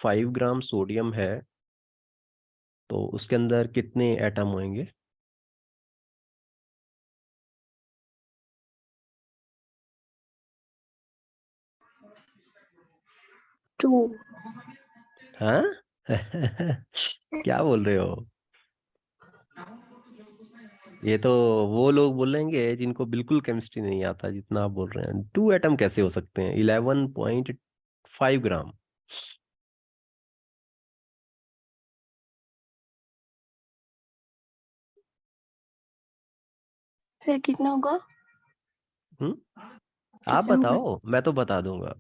5 gram sodium है तो उसके अंदर कितने एटम होंगे? टू। हाँ क्या बोल रहे हो? ये तो वो लोग बोलेंगे जिनको बिल्कुल केमिस्ट्री नहीं आता जितना आप बोल रहे हैं। 2 एटम कैसे हो सकते हैं? 11.5 ग्राम। सर कितना होगा? आप कितना होगा? बताओ, मैं तो बता दूंगा।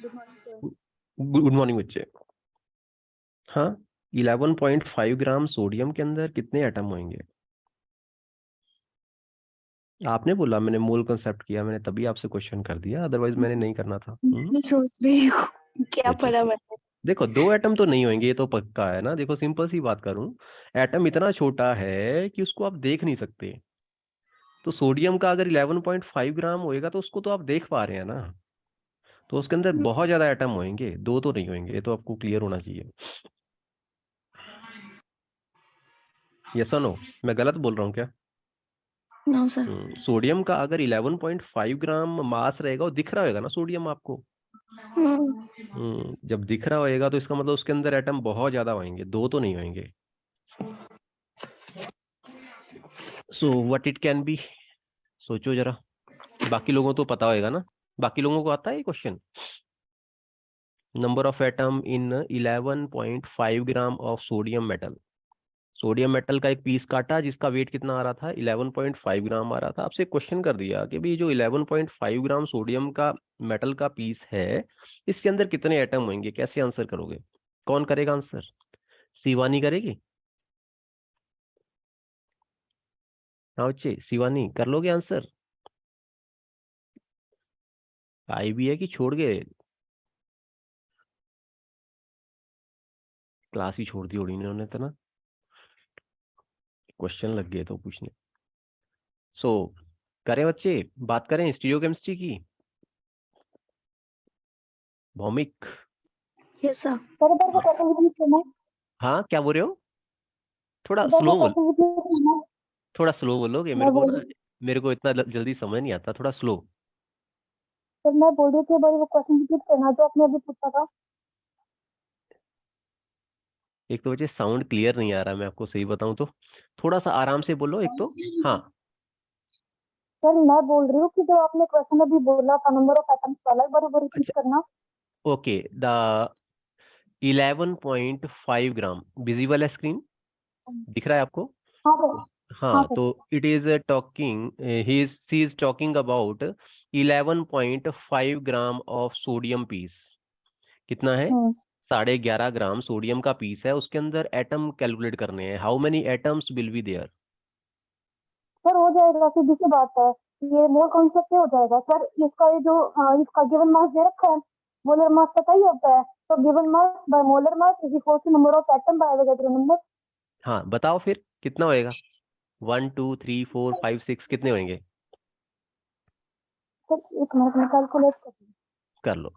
Good morning sir. Good morning बच्चे। हाँ, 11.5 ग्राम सोडियम के अंदर कितने एटम होंगे? आपने बोला, मैंने मोल कंसेप्ट किया, मैंने तभी आपसे क्वेश्चन कर दिया, अदरवाइज मैंने नहीं करना था। मैं सोच रही हूँ क्या अच्छा पता अच्छा। मैंने। देखो 2 एटम तो नहीं होंगे, ये तो पक्का है ना। देखो सिंपल सी बात करूं, एटम इतना छोटा है कि उसको आप देख नहीं सकते। तो सोडियम का अगर 11.5 ग्राम होएगा तो उसको तो आप देख पा रहे हैं ना। तो उसके अंदर बहुत ज्यादा एटम होंगे, 2 तो नहीं होंगे, ये तो आपको क्लियर होना चाहिए। यस और नो? मैं गलत बोल रहा हूँ क्या? No sir. सोडियम का अगर 11.5 ग्राम मास रहेगा, वो दिख रहा होगा ना सोडियम आपको। जब दिख रहा होएगा तो इसका मतलब उसके अंदर एटम बहुत ज्यादा होंगे, 2 तो नहीं होंगे। So what it can be? सोचो जरा। बाकी लोगों को तो पता होएगा ना। बाकी लोगों को आता है ये question? Number of atom in 11.5 gram of sodium metal. Sodium metal का एक पीस काटा जिसका वेट कितना आ रहा था? 11.5 ग्राम आ रहा था। आपसे क्वेश्चन कर दिया कि भाई जो 11.5 ग्राम सोडियम का मेटल का पीस है, इसके अंदर कितने एटम होंगे? कैसे आंसर करोगे? कौन करेगा आंसर? शिवानी करेगी? हाँ बच्चे, शिवानी कर लोगे आंसर? आई भी है कि छोड़ गए? क्लास ही छोड़ दी होगी इन्होंने तो ना। क्वेश्चन लग गए तो पूछने। सो करें बच्चे, बात करें स्टीरियोकेमिस्ट्री की। भौमिक। Yes sir. हाँ क्या बोल रहे हो? थोड़ा इधर को स्लो बोल। क्वेश्चन रिपीट करना है। थोड़ा स्लो बोलोगे, मेरे मैं को बोल ना, रही मेरे को इतना जल्दी समझ नहीं आता, थोड़ा स्लो। सर, मैं बोल रही थी एक बार वो क्वेश्चन रिपीट करना जो आपने अभी पूछा था। एक तो बच्चे साउंड क्लियर नहीं आ रहा, मैं आपको सही बताऊं तो थोड़ा सा आराम से बोलो एक तो। हाँ। सर मैं बोल रही हूँ कि जो आपने क्वेश्चन अभी बोला था नंबर ऑफ एटम्स वाला, एक बार वो रिपीट अच्छा। करना। ओके। द 11.5 ग्राम विजिबल है स्क्रीन? दिख रहा है आपको? हाँ सर। हाँ हाँ, सर। तो it is talking, he is she is talking about 11.5 gram of sodium piece. कितना है? हम्म 11.5 ग्राम सोडियम का पीस है, उसके अंदर एटम कैलकुलेट करने हैं। How many atoms will be there? Sir हो जाएगा, सीधी सी बात है। ये मोल कॉन्सेप्ट से हो जाएगा सर। इसका ये जो इसका गिवन मास दे रखा है, मोलर मास पता ही होता है, तो given mass by molar mass is equal to number of atom by Avogadro number. हाँ बताओ फिर कितना होएगा? 1 2 3 4 5 6 कितने होंगे? सर एक मिनट में कैलकुलेट कर। कर लो।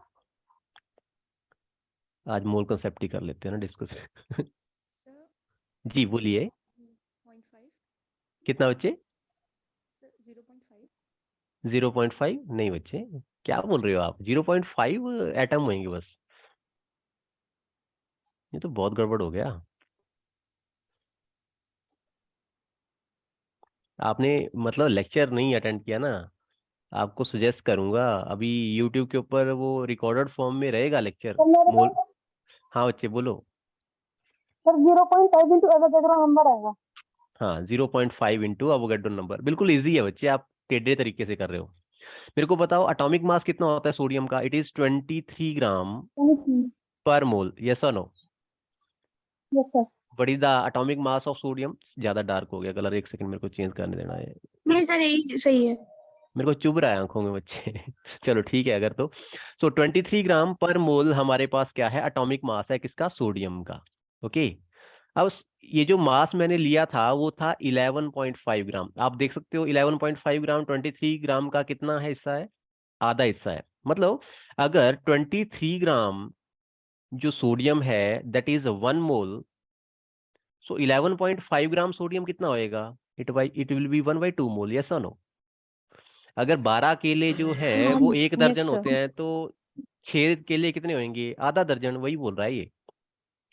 आज मोल कंसेप्ट ही कर लेते हैं ना डिस्कस सर जी बोलिए। 0.5। कितना बच्चे? सर 0.5। 0.5 नहीं बच्चे, क्या बोल रहे हो आप? 0.5 एटम होंगे बस। ये तो बहुत गड़बड़ हो गया। आपने मतलब लेक्चर नहीं अटेंड किया ना। आपको सजेस्ट करूंगा, अभी यूट्यूब के ऊपर वो रिकॉर्डेड फॉर्म में रहेगा लेक्चर। सर मेरे मोल। पास हाँ बच्चे बोलो। सर 0.5 इंटू एवोगैड्रो नंबर आएगा। हाँ 0.5 इंटू अवोगाड्रो नंबर, बिल्कुल इजी है बच्चे, आप टेढ़े तरीके से कर रहे हो। मेरे को बताओ एटॉमिक मास कितना होता है सोडियम का? It is 23 gram per mole. Yes और no? Yes sir. What is the atomic mass of sodium? ज्यादा डार्क हो गया कलर, एक सेकंड मेरे को चेंज करने देना है। नहीं सर यही सही है। मेरे को चुभ रहा है आंखों में बच्चे चलो ठीक है अगर तो। सो 23 ग्राम पर मोल हमारे पास क्या है? एटॉमिक मास है किसका? सोडियम का। ओके। अब ये जो मास मैंने लिया था वो था 11.5 ग्राम। आप देख सकते हो 11.5 ग्राम 23 ग्राम का कितना है हिस्सा है? आधा हिस्सा है। मतलब अगर 23 ग्राम जो सोडियम है that is 1 mole, so 11.5 gram sodium कितना होएगा? It will B 1/2 mole, yes और नो? अगर 12 केले जो है वो एक Yes, दर्जन sir. होते हैं तो 6 केले कितने होंगे? आधा दर्जन, वही बोल रहा है ये।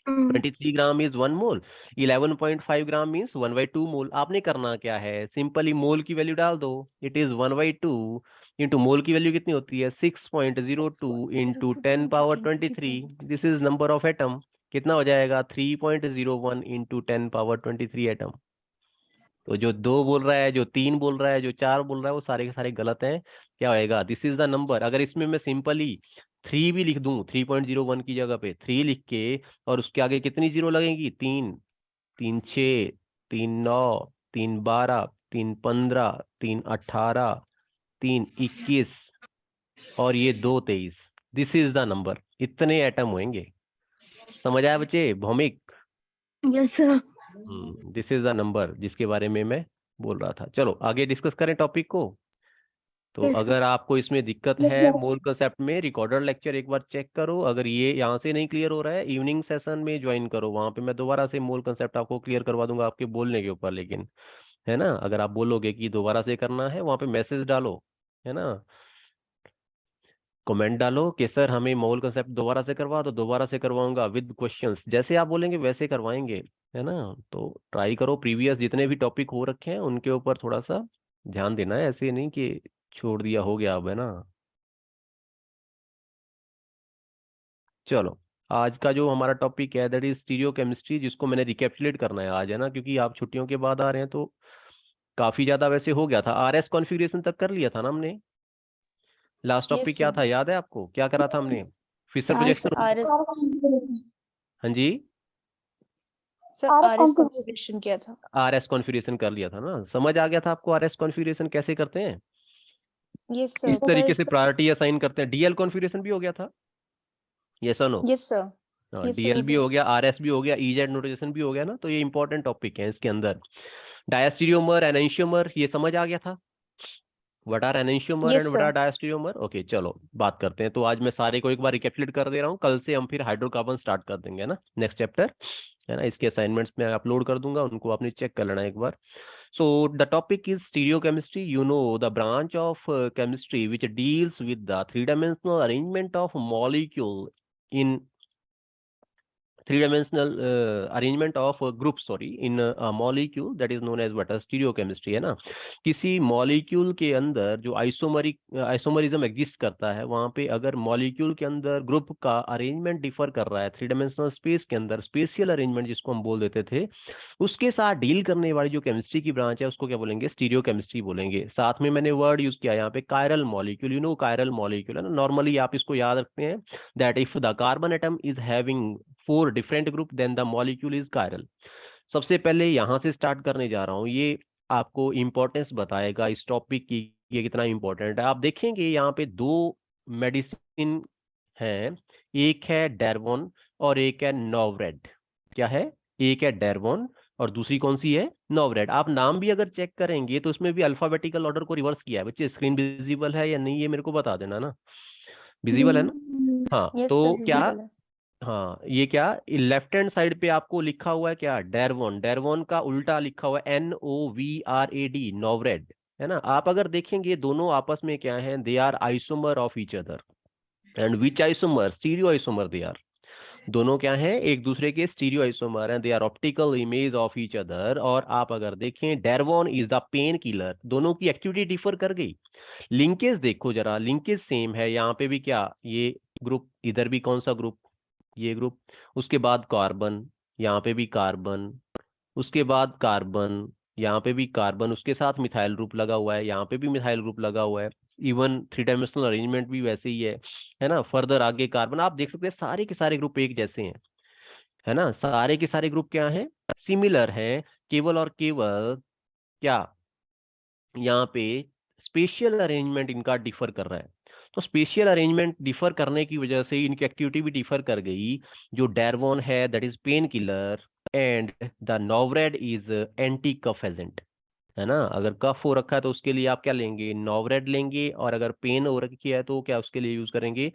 23 gram is 1 mole, 11.5 gram means 1/2 मोल। आपने करना क्या है, सिंपली मोल की वैल्यू डाल दो। इट इज 1/2 इंटू मोल की वैल्यू कितनी होती है? 6.02 into 10 power 23। This is number of atom. कितना हो जाएगा? 3.01 इंटू 10 पावर 23 एटम। तो जो 2 बोल रहा है, जो 3 बोल रहा है, जो 4 बोल रहा है, वो सारे के सारे गलत हैं। क्या होएगा? This is the number. अगर इसमें मैं सिंपली 3 भी लिख दूं, 3.01 की जगह पे 3 लिख के, और उसके आगे कितनी जीरो लगेंगी? 3, 3 6, 3 9, 3 12, 3 15, 3 18, 3 21 और ये 2 23। This is the number. इतने एटम होंगे। समझ आया बच्चे? Bhowmik, Yes, sir. This is the number जिसके बारे में मैं बोल रहा था। चलो आगे डिस्कस करें टॉपिक को। तो Yes, sir. अगर आपको इसमें दिक्कत है मोल कंसेप्ट में, रिकॉर्डेड लेक्चर एक बार चेक करो। अगर ये यहाँ से नहीं क्लियर हो रहा है, इवनिंग सेशन में ज्वाइन करो, वहां पे मैं दोबारा से मोल कंसेप्ट आपको क्लियर करवा दूंगा आपके बोलने के ऊपर। लेकिन है ना, अगर आप बोलोगे कि दोबारा से करना है, वहां पे मैसेज डालो, है ना, कमेंट डालो कि सर हमें मोल कंसेप्ट दोबारा से करवा, तो दोबारा से करवाऊंगा विद क्वेश्चंस। जैसे आप बोलेंगे वैसे करवाएंगे, है ना। तो ट्राई करो, प्रीवियस जितने भी टॉपिक हो रखे हैं उनके ऊपर थोड़ा सा ध्यान देना है, ऐसे नहीं कि छोड़ दिया हो गया अब, है ना। चलो, आज का जो हमारा टॉपिक है दैट इज स्टीरियो केमिस्ट्री, जिसको मैंने रिकैप्चुलेट करना है आज, है ना, क्योंकि आप छुट्टियों के बाद आ रहे हैं तो काफी ज्यादा वैसे हो गया था। आरएस कॉन्फ़िगरेशन तक कर लिया था ना हमने। लास्ट Yes, टॉपिक क्या sir. था, याद है आपको? क्या करा था हमने? Fisher Yes, projection. RS. हाँ जी, Sir, RS RS configuration किया था. आरएस कॉन्फ़िगरेशन कर लिया था ना। समझ आ गया था आपको आरएस कॉन्फ़िगरेशन कैसे करते हैं, Yes, sir. किस तरीके से प्रायोरिटी असाइन करते हैं? डीएल कॉन्फ़िगरेशन भी हो गया था, यस और नो? Yes, sir. हाँ, Yes, sir. डीएल हो भी गया. हो गया, आरएस भी हो गया, ईजेड नोटेशन भी हो गया ना। तो ये इंपॉर्टेंट टॉपिक है इसके अंदर। डायस्टीरियोमर, एनेंशियोमर, ये समझ आ गया था? What are enantiomer and Yes, what sir. Are diastereomer? Okay, चलो बात करते हैं। तो आज मैं सारे को एक बार रिकैपिटुलेट कर दे रहा हूँ, कल से हम फिर हाइड्रोकार्बन स्टार्ट कर देंगे, है ना, नेक्स्ट चैप्टर, है ना। इसके असाइनमेंट्स में अपलोड कर दूंगा, उनको आपने चेक कर लेना एक बार। So the topic is stereochemistry. You know, the branch of chemistry which deals with the three-dimensional arrangement of molecule in three-dimensional arrangement of group, sorry, in a molecule, that is known as what? Stereochemistry, है ना। किसी molecule के अंदर जो isomerism exist करता है, वहां पे अगर मॉलिक्यूल के अंदर ग्रुप का अरेंजमेंट डिफर कर रहा है, थ्री डायमेंशनल स्पेस के अंदर स्पेशियल अरेंजमेंट जिसको हम बोल देते थे, उसके साथ डील करने वाली जो केमिस्ट्री की ब्रांच है उसको क्या बोलेंगे? स्टीरियो केमिस्ट्री बोलेंगे। साथ में मैंने वर्ड यूज किया यहाँ पे chiral molecule. You know chiral molecule, है ना। नॉर्मली आप इसको याद रखते हैं that if the carbon atom is having 4 different group then the molecule is chiral. सबसे पहले यहाँ से स्टार्ट करने जा रहा हूँ, ये आपको इंपॉर्टेंस बताएगा इस टॉपिक की, ये कितना इंपॉर्टेंट है। आप देखेंगे यहाँ पे 2 मेडिसिन है, एक है डेरवोन और एक है नोवरेड। क्या है? एक है डेरवोन और दूसरी कौन सी है? नोवरेड। आप नाम भी अगर चेक करेंगे तो इसमें भी अल्फाबेटिकल ऑर्डर को रिवर्स किया है। बच्चे स्क्रीन विजिबल है या नहीं ये मेरे को बता देना ना। विजिबल है ना? हाँ, Yes, sir. तो क्या, Visible है. हाँ ये क्या, लेफ्ट हैंड साइड पे आपको लिखा हुआ है क्या? डेरवोन। डेरवोन का उल्टा लिखा हुआ है NOVRAD, नोवरेड, है ना। आप अगर देखेंगे दोनों आपस में क्या है, they are isomer of each other. And which isomer? Stereo isomer they are. दोनों क्या हैं? एक दूसरे के स्टीरियो आइसोमर हैं, they are optical image of each other. और आप अगर देखें Darvon is the pain killer. दोनों की एक्टिविटी डिफर कर गई। लिंकेज देखो जरा, लिंकेज सेम है। यहाँ पे भी क्या, ये ग्रुप, इधर भी कौन सा ग्रुप? ये ग्रुप। उसके बाद कार्बन, यहाँ पे भी कार्बन, उसके बाद कार्बन, यहाँ पे भी कार्बन, उसके साथ मिथाइल ग्रुप लगा हुआ है, यहाँ पे भी मिथाइल ग्रुप लगा हुआ है। इवन थ्री डायमेंशनल अरेंजमेंट भी वैसे ही है ना। फर्दर आगे कार्बन, आप देख सकते हैं सारे के सारे ग्रुप एक जैसे हैं, है ना। सारे के सारे ग्रुप क्या हैं? सिमिलर हैं। केवल और केवल क्या, यहाँ पे स्पेशियल अरेंजमेंट इनका डिफर कर रहा है। तो स्पेशियल अरेंजमेंट डिफर करने की वजह से इनकी एक्टिविटी भी डिफर कर गई। जो डेरवोन है that is pain killer and the Novrad is anti cough agent. है ना। अगर कफ हो रखा है तो उसके लिए आप क्या लेंगे, नोवरेड लेंगे, और अगर पेन हो रखी है तो क्या उसके लिए यूज करेंगे,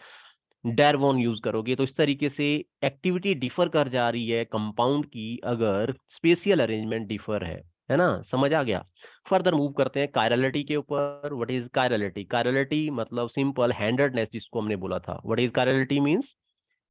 डैरवोन यूज करोगे। तो इस तरीके से एक्टिविटी डिफर कर जा रही है कंपाउंड की, अगर स्पेशियल अरेंजमेंट डिफर है ना। समझ आ गया। फर्दर मूव करते हैं कायरलिटी के ऊपर। What is chirality? कायरलिटी मतलब सिंपल हैंडेडनेस, जिसको हमने बोला था। What is chirality means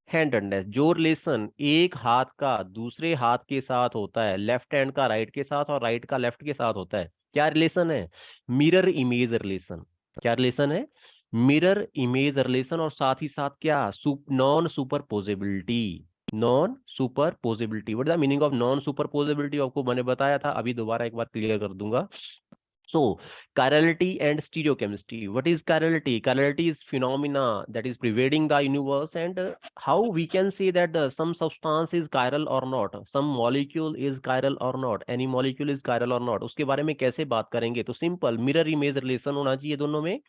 handedness. जो रिलेशन एक हाथ का दूसरे हाथ के साथ होता है, लेफ्ट हैंड का राइट के साथ और राइट का लेफ्ट के साथ होता है, क्या रिलेशन है? Mirror image relation. क्या रिलेशन है? Mirror image relation. और साथ ही साथ क्या, non superposability. Non superposability. What is the meaning of non superposability? आपको मैंने बताया था, अभी दोबारा एक बार क्लियर कर दूंगा। So, chirality and stereochemistry. What is chirality? Chirality is phenomena that is pervading the universe, and how we can say that some substance is chiral or not, some molecule is chiral or not, any molecule is chiral or not. उसके बारे में कैसे बात करेंगे? तो simple mirror image relation होना चाहिए दोनों में,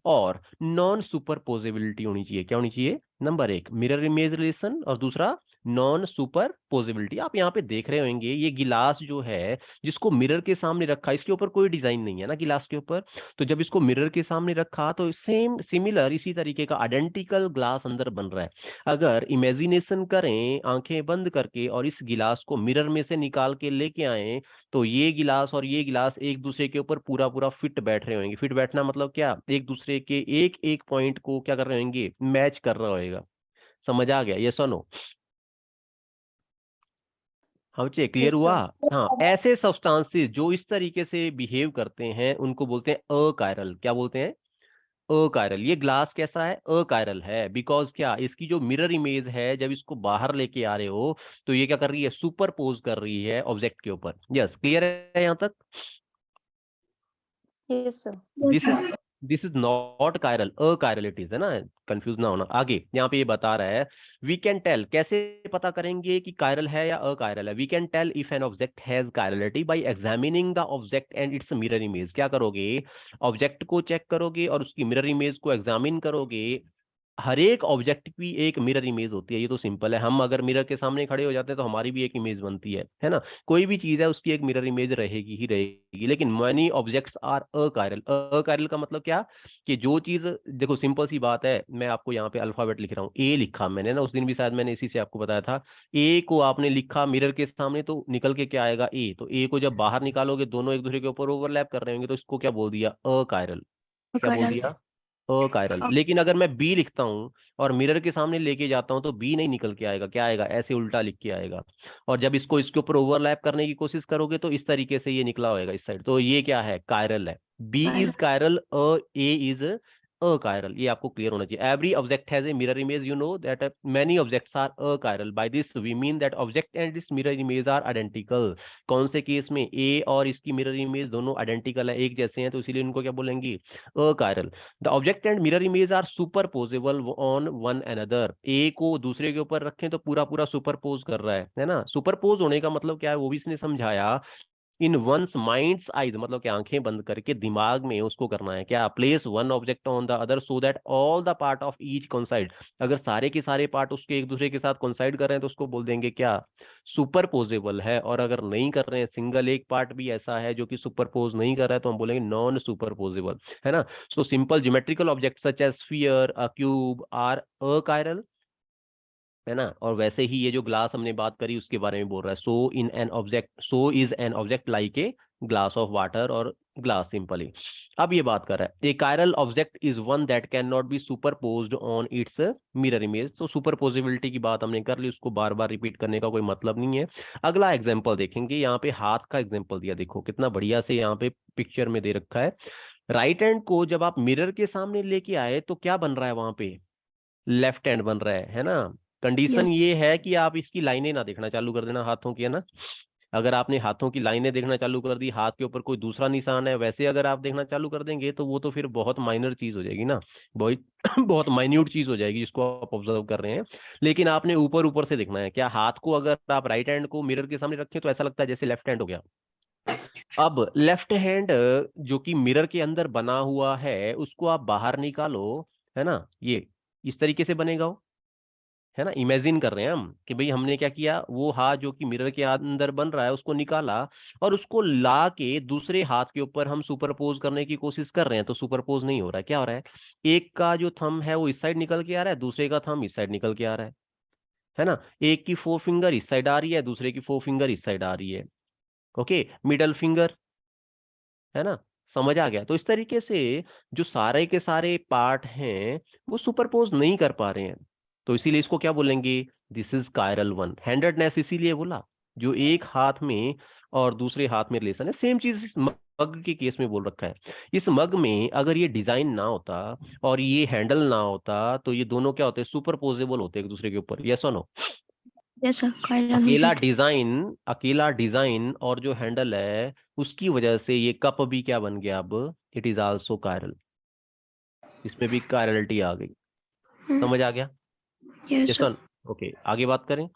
और नॉन सुपरपोजिबिलिटी होनी चाहिए। क्या होनी चाहिए? नंबर एक मिरर इमेज रिलेशन, और दूसरा नॉन सुपरपोजिबिलिटी। आप यहाँ पे देख रहे होंगे ये गिलास जो है, जिसको मिरर के सामने रखा, इसके ऊपर कोई डिजाइन नहीं है ना गिलास के ऊपर। तो जब इसको मिरर के सामने रखा तो सेम सिमिलर इसी तरीके का आइडेंटिकल ग्लास अंदर बन रहा है। अगर इमेजिनेशन करें आंखें बंद करके और इस गिलास को मिरर में से निकाल के लेके आए, तो ये गिलास और ये गिलास एक दूसरे के ऊपर पूरा पूरा फिट बैठ रहे होंगे। फिट बैठना मतलब क्या, एक दूसरे के एक एक पॉइंट को क्या कर रहे होंगे, मैच कर रहा होगा। समझ आ गया? ये सुनो, हाँ बच्चे क्लियर Yes, हुआ? sir. हाँ, ऐसे सब्सटेंसेस जो इस तरीके से बिहेव करते हैं उनको बोलते हैं अकायरल। क्या बोलते हैं? अकायरल। ये ग्लास कैसा है? अकायरल है। बिकॉज क्या, इसकी जो मिरर इमेज है, जब इसको बाहर लेके आ रहे हो तो ये क्या कर रही है, सुपरपोज कर रही है ऑब्जेक्ट के ऊपर। यस, क्लियर है यहाँ तक? Yes, sir. This is not chiral, achiral it is, है ना। कंफ्यूज ना होना। आगे यहाँ पे ये बता रहा है, वी कैन टेल, कैसे पता करेंगे कि कायरल है या अकायरल है? We can tell if an object has chirality by examining the object and its mirror image. क्या करोगे? ऑब्जेक्ट को चेक करोगे और उसकी मिरर इमेज को एग्जामिन करोगे। हर एक ऑब्जेक्ट की एक मिरर इमेज होती है, ये तो सिंपल है। हम अगर मिरर के सामने खड़े हो जाते हैं तो हमारी भी एक इमेज बनती है ना। कोई भी चीज है उसकी एक मिरर इमेज रहेगी ही रहेगी। लेकिन many objects are achiral. Achiral का मतलब क्या, कि जो चीज, देखो सिंपल सी बात है, मैं आपको यहाँ पे अल्फाबेट लिख रहा हूँ, ए लिखा मैंने ना, उस दिन भी शायद मैंने इसी से आपको बताया था। ए को आपने लिखा मिरर के सामने तो निकल के क्या आएगा, ए। तो ए को जब बाहर निकालोगे दोनों एक दूसरे के ऊपर ओवरलैप कर रहे होंगे, तो इसको क्या बोल दिया, अकायरल। क्या बोल दिया? अकायरल। लेकिन अगर मैं बी लिखता हूं और मिरर के सामने लेके जाता हूं तो बी नहीं निकल के आएगा, क्या आएगा, ऐसे उल्टा लिख के आएगा। और जब इसको इसके ऊपर ओवरलैप करने की कोशिश करोगे तो इस तरीके से ये निकला होएगा इस साइड। तो ये क्या है, कायरल है। B is chiral, A is achiral. ये आपको क्लियर होना चाहिए। Every object has a mirror image, you know that many objects are achiral. By this we mean that object and this mirror image are identical. कौन से case में? ए और इसकी mirror image दोनों आइडेंटिकल है, एक जैसे हैं, तो इसीलिए इनको क्या बोलेंगे, achiral. The object and mirror image are superposable on one another. A को दूसरे के ऊपर रखें तो पूरा पूरा सुपरपोज कर रहा है ना। सुपरपोज होने का मतलब क्या है, वो भी इसने समझाया। इन वंस माइंड्स आइज मतलब कि आंखें बंद करके दिमाग में उसको करना है क्या, place one object on the other so that all the part of each coincide. अगर सारे के सारे पार्ट उसके एक दूसरे के साथ कोइंसाइड कर रहे हैं तो उसको बोल देंगे क्या, सुपरपोजेबल है। और अगर नहीं कर रहे हैं, सिंगल एक पार्ट भी ऐसा है जो कि सुपरपोज नहीं कर रहा है, तो हम बोलेंगे नॉन सुपरपोजेबल, है ना। So simple geometrical object such as sphere, a cube are achiral, है ना। और वैसे ही ये जो ग्लास हमने बात करी उसके बारे में बोल रहा है, so is an object like a glass of water और ग्लास सिंपली। अब ये बात कर रहा है, a chiral object is one that can not be superposed on its mirror image. तो सुपरपोजिबिलिटी की बात हमने कर ली, उसको बार बार रिपीट करने का कोई मतलब नहीं है। अगला एग्जाम्पल देखेंगे, यहाँ पे हाथ का एग्जाम्पल दिया, देखो कितना बढ़िया से यहाँ पे पिक्चर में दे रखा है। राइट हैंड को जब आप मिरर के सामने लेके आए तो क्या बन रहा है वहां पे, लेफ्ट हैंड बन रहा है ना। कंडीशन ये है कि आप इसकी लाइनें ना देखना चालू कर देना हाथों की, है ना। अगर आपने हाथों की लाइनें देखना चालू कर दी, हाथ के ऊपर कोई दूसरा निशान है वैसे अगर आप देखना चालू कर देंगे, तो वो तो फिर बहुत माइनर चीज हो जाएगी ना, बहुत बहुत माइन्यूट चीज हो जाएगी जिसको आप ऑब्जर्व कर रहे हैं। लेकिन आपने ऊपर ऊपर से देखना है। क्या, हाथ को अगर आप राइट हैंड को मिरर के सामने रखें तो ऐसा लगता है जैसे लेफ्ट हैंड हो गया। अब लेफ्ट हैंड जो कि मिरर के अंदर बना हुआ है उसको आप बाहर निकालो, है ना, ये इस तरीके से बनेगा वो, है ना, इमेजिन कर रहे हैं हम कि भाई हमने क्या किया, वो हाथ जो कि मिरर के अंदर बन रहा है उसको निकाला और उसको ला के दूसरे हाथ के ऊपर हम सुपरपोज करने की कोशिश कर रहे हैं, तो सुपरपोज नहीं हो रहा है। क्या हो रहा है, एक का जो थंब है वो इस साइड निकल के आ रहा है, दूसरे का थंब इस साइड निकल के आ रहा है ना। एक की फोर फिंगर इस साइड आ रही है, दूसरे की फोर फिंगर इस साइड आ रही है। ओके, मिडल फिंगर, है ना, समझ आ गया। तो इस तरीके से जो सारे के सारे पार्ट हैं वो सुपरपोज नहीं कर पा रहे हैं, तो इसीलिए इसको क्या बोलेंगे, this is chiral one. Handedness इसीलिए बोला, जो एक हाथ में और दूसरे हाथ में रिलेशन है। सेम चीज इस मग के केस में बोल रखा है। इस मग में अगर ये डिजाइन ना होता और ये हैंडल ना होता तो ये दोनों क्या होते, सुपरपोजेबल होते एक दूसरे के ऊपर। यस और नो? यस सर, कायरल हो अकेला जाती। डिजाइन, अकेला डिजाइन और जो हैंडल है उसकी वजह से ये कप भी क्या बन गया, अब इट इज आल्सो कायरल। इसमें भी कायरलिटी आ गई। समझ आ गया? Yes yes sir. Sir. Okay, आगे बात करें।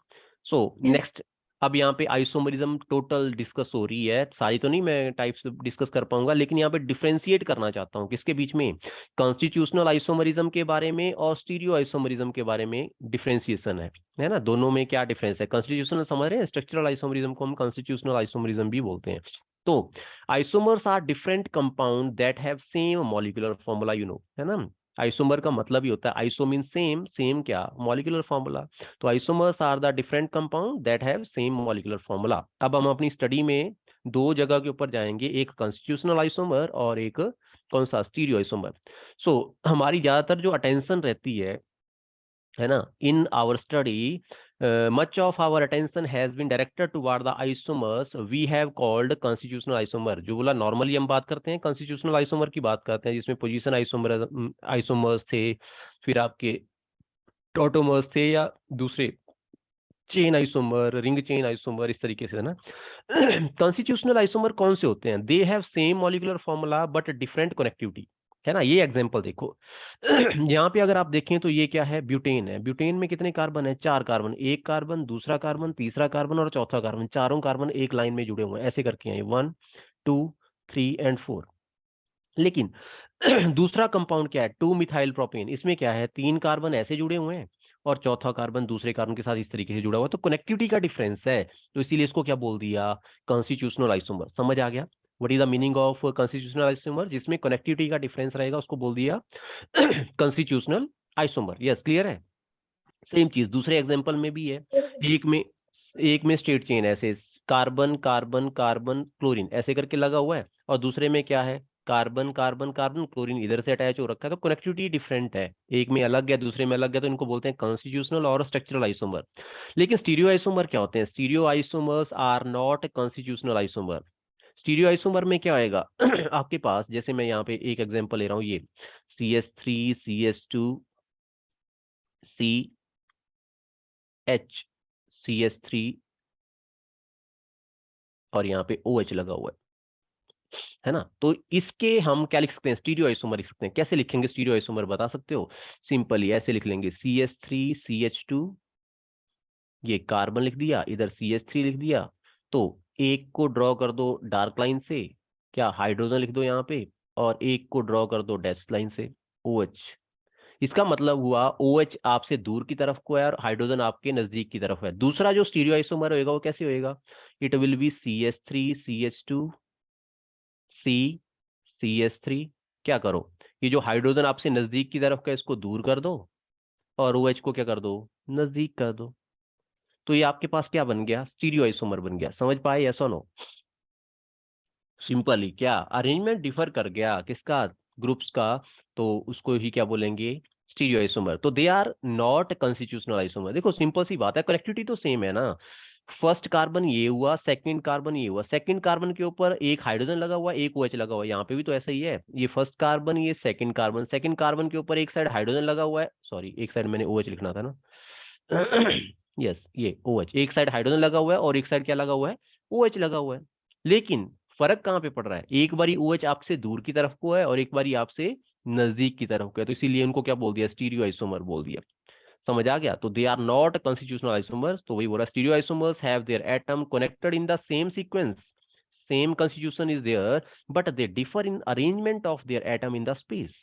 सो यस नेक्स्ट, अब यहाँ पे आइसोमरिज्म टोटल डिस्कस हो रही है, सारी तो नहीं मैं टाइप्स डिस्कस कर पाऊंगा, लेकिन यहाँ पे डिफरेंशिएट करना चाहता हूँ किसके बीच में, कॉन्स्टिट्यूशनल आइसोमरिज्म के बारे में और स्टीरियो आइसोमरिज्म के बारे में डिफरेंशिएशन है ना। दोनों में क्या डिफरेंस है, कॉन्स्टिट्यूशनल समझ रहे हैं, स्ट्रक्चरल आइसोमरिज्म को हम कॉन्स्टिट्यूशनल आइसोमरिज्म भी बोलते हैं। तो isomers are different compound that have same molecular formula, you know, है ना। आइसोमर का मतलब ही होता है, आइसो मीन सेम, सेम क्या, मॉलिक्यूलर फॉर्मूला। तो isomers are the different compound that have same molecular formula. अब हम अपनी स्टडी में दो जगह के ऊपर जाएंगे, एक कॉन्स्टिट्यूशनल आइसोमर और एक कौन सा, स्टीरियो आइसोमर। सो हमारी ज्यादातर जो अटेंशन रहती है ना, in our study much of our attention has been directed toward the isomers we have called constitutional isomer। जो बोला, नॉर्मली हम बात करते हैं constitutional isomer की बात करते हैं, जिसमें पोजीशन आइसोमर्स थे, फिर आपके टॉटोमर्स थे, या दूसरे chain isomer, ring chain isomer, इस तरीके से, है ना। कॉन्स्टिट्यूशनल आइसोमर कौन से होते हैं, they have same molecular formula but different connectivity, है ना। ये एग्जांपल देखो। यहाँ पे अगर आप देखें तो ये क्या है, ब्यूटेन है। ब्यूटेन में कितने कार्बन है, 4 कार्बन, एक कार्बन, दूसरा कार्बन, तीसरा कार्बन और चौथा कार्बन, चारों कार्बन एक लाइन में जुड़े हुए हैं, ऐसे करके हैं, 1 2 3 एंड 4। लेकिन दूसरा कंपाउंड क्या है, 2 मिथाइल प्रोपेन, इसमें क्या है, 3 कार्बन ऐसे जुड़े हुए हैं और चौथा कार्बन दूसरे कार्बन के साथ इस तरीके से जुड़ा हुआ है, तो कनेक्टिविटी का डिफरेंस है, तो इसीलिए इसको क्या बोल दिया, कॉन्स्टिट्यूशनल आइसोमर। समझ आ गया, what is the meaning of constitutional isomer, जिसमें कनेक्टिविटी का डिफरेंस रहेगा उसको बोल दिया कॉन्स्टिट्यूशनल आइसोमर। यस, क्लियर है। सेम चीज दूसरे एग्जांपल में भी है, एक में एक में स्ट्रेट चेन ऐसे कार्बन कार्बन कार्बन क्लोरीन ऐसे करके लगा हुआ है, और दूसरे में क्या है, कार्बन कार्बन कार्बन क्लोरीन इधर से अटैच हो रखा है, तो कनेक्टिविटी डिफरेंट है, एक में अलग है दूसरे में अलग है, तो इनको बोलते हैं कॉन्स्टिट्यूशनल और स्ट्रक्चरल आइसोमर। लेकिन स्टीरियो आइसोमर क्या होते हैं, stereo isomers are not constitutional isomer. Stereo isomer में क्या आएगा आपके पास, जैसे मैं यहाँ पे एक एग्जांपल ले रहा हूँ, ये CH3 CH2 CH CH3 और यहाँ पे OH लगा हुआ है ना। तो इसके हम क्या लिख सकते हैं, स्टीरियो आइसोमर लिख सकते हैं। कैसे लिखेंगे स्टीरियो आइसोमर, बता सकते हो? सिंपली ऐसे लिख लेंगे, CH3 CH2, ये कार्बन लिख दिया, इधर CH3 लिख दिया, तो एक को ड्रॉ कर दो डार्क लाइन से, क्या हाइड्रोजन लिख दो यहाँ पे, और एक को ड्रॉ कर दो डैश लाइन से, OH। इसका मतलब हुआ OH आपसे दूर की तरफ को है और हाइड्रोजन आपके नजदीक की तरफ है। दूसरा जो स्टीरियो आइसोमर होगा वो कैसे होएगा, it will B CH3 CH2 CH3। क्या करो, ये जो हाइड्रोजन आपसे नजदीक की तरफ का इसको दूर कर दो और OH को क्या कर दो, नजदीक कर दो, तो ये आपके पास क्या बन गया, स्टीरियो आइसोमर बन गया। समझ पाए, यस और नो? सिंपली क्या अरेंजमेंट डिफर कर गया किसका, ग्रुप्स का, तो उसको ही क्या बोलेंगे, स्टीरियो आइसोमर। तो they are not constitutional isomer. देखो सिंपल सी बात है, कनेक्टिविटी तो सेम है ना। फर्स्ट कार्बन ये हुआ, सेकंड कार्बन ये हुआ, सेकंड कार्बन के ऊपर एक हाइड्रोजन लगा हुआ, एक OH लगा हुआ है, यहाँ पे भी तो ऐसा ही है, ये फर्स्ट कार्बन ये सेकंड कार्बन, सेकंड कार्बन के ऊपर एक साइड हाइड्रोजन लगा हुआ है, सॉरी एक साइड मैंने OH लिखना था ना यस ये OH, एक साइड हाइड्रोजन लगा हुआ है और एक साइड क्या लगा हुआ है, OH लगा हुआ है। लेकिन फर्क कहाँ पे पड़ रहा है, एक बारी OH आपसे दूर की तरफ को है और एक बारी आपसे नजदीक की तरफ को है, तो इसीलिए उनको क्या बोल दिया, स्टीरियो आइसोमर बोल दिया। समझ आ गया? तो they are not constitutional isomers, तो वही बोला, stereo isomers have their atom connected in the same sequence, same constitution is there, but they differ in arrangement of their atom in the space।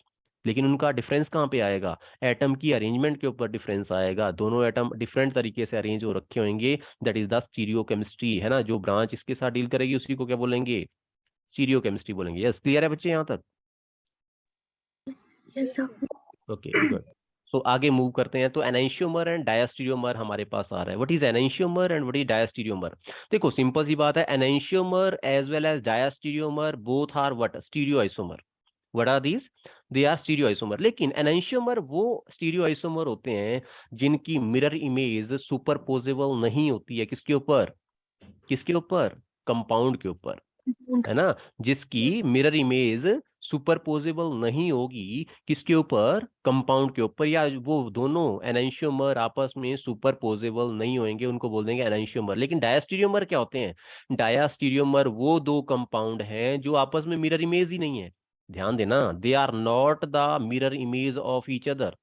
लेकिन उनका डिफरेंस कहाँ पे आएगा? Atom की arrangement के ऊपर डिफरेंस आएगा। दोनों एटम डिफरेंट तरीके से अरेंज हो रखे होंगे, दैट इज द स्टीरियोकेमिस्ट्री, है ना। जो ब्रांच इसके साथ डील करेगी उसी को क्या बोलेंगे? स्टीरियोकेमिस्ट्री बोलेंगे। यस, क्लियर है बच्चे यहाँ तक? Yes, sir. Okay good. So आगे मूव करते हैं। तो एनांशियोमर एंड डायस्टीरियोमर हमारे पास आ रहा है। What is enantiomer and what is diastereomer? देखो सिंपल सी बात है, enantiomer as well as diastereomer both are what? Stereoisomer. What are these? They are stereoisomer. लेकिन एनांशियोमर वो स्टीरियोआइसोमर होते हैं जिनकी मिरर इमेज सुपरपोजेबल नहीं होती है। किसके ऊपर? किसके ऊपर? कंपाउंड के ऊपर, है ना। जिसकी मिरर इमेज सुपरपोजेबल नहीं होगी किसके ऊपर? कंपाउंड के ऊपर, या वो दोनों एनांशियोमर आपस में सुपरपोजेबल नहीं होंगे, उनको बोल देंगे एनांशियोमर। लेकिन डायस्टीरियोमर क्या होते हैं? डायस्टीरियोमर वो दो कंपाउंड हैं जो आपस में मिरर इमेज ही नहीं है। ध्यान देना, they are not the mirror image of each other.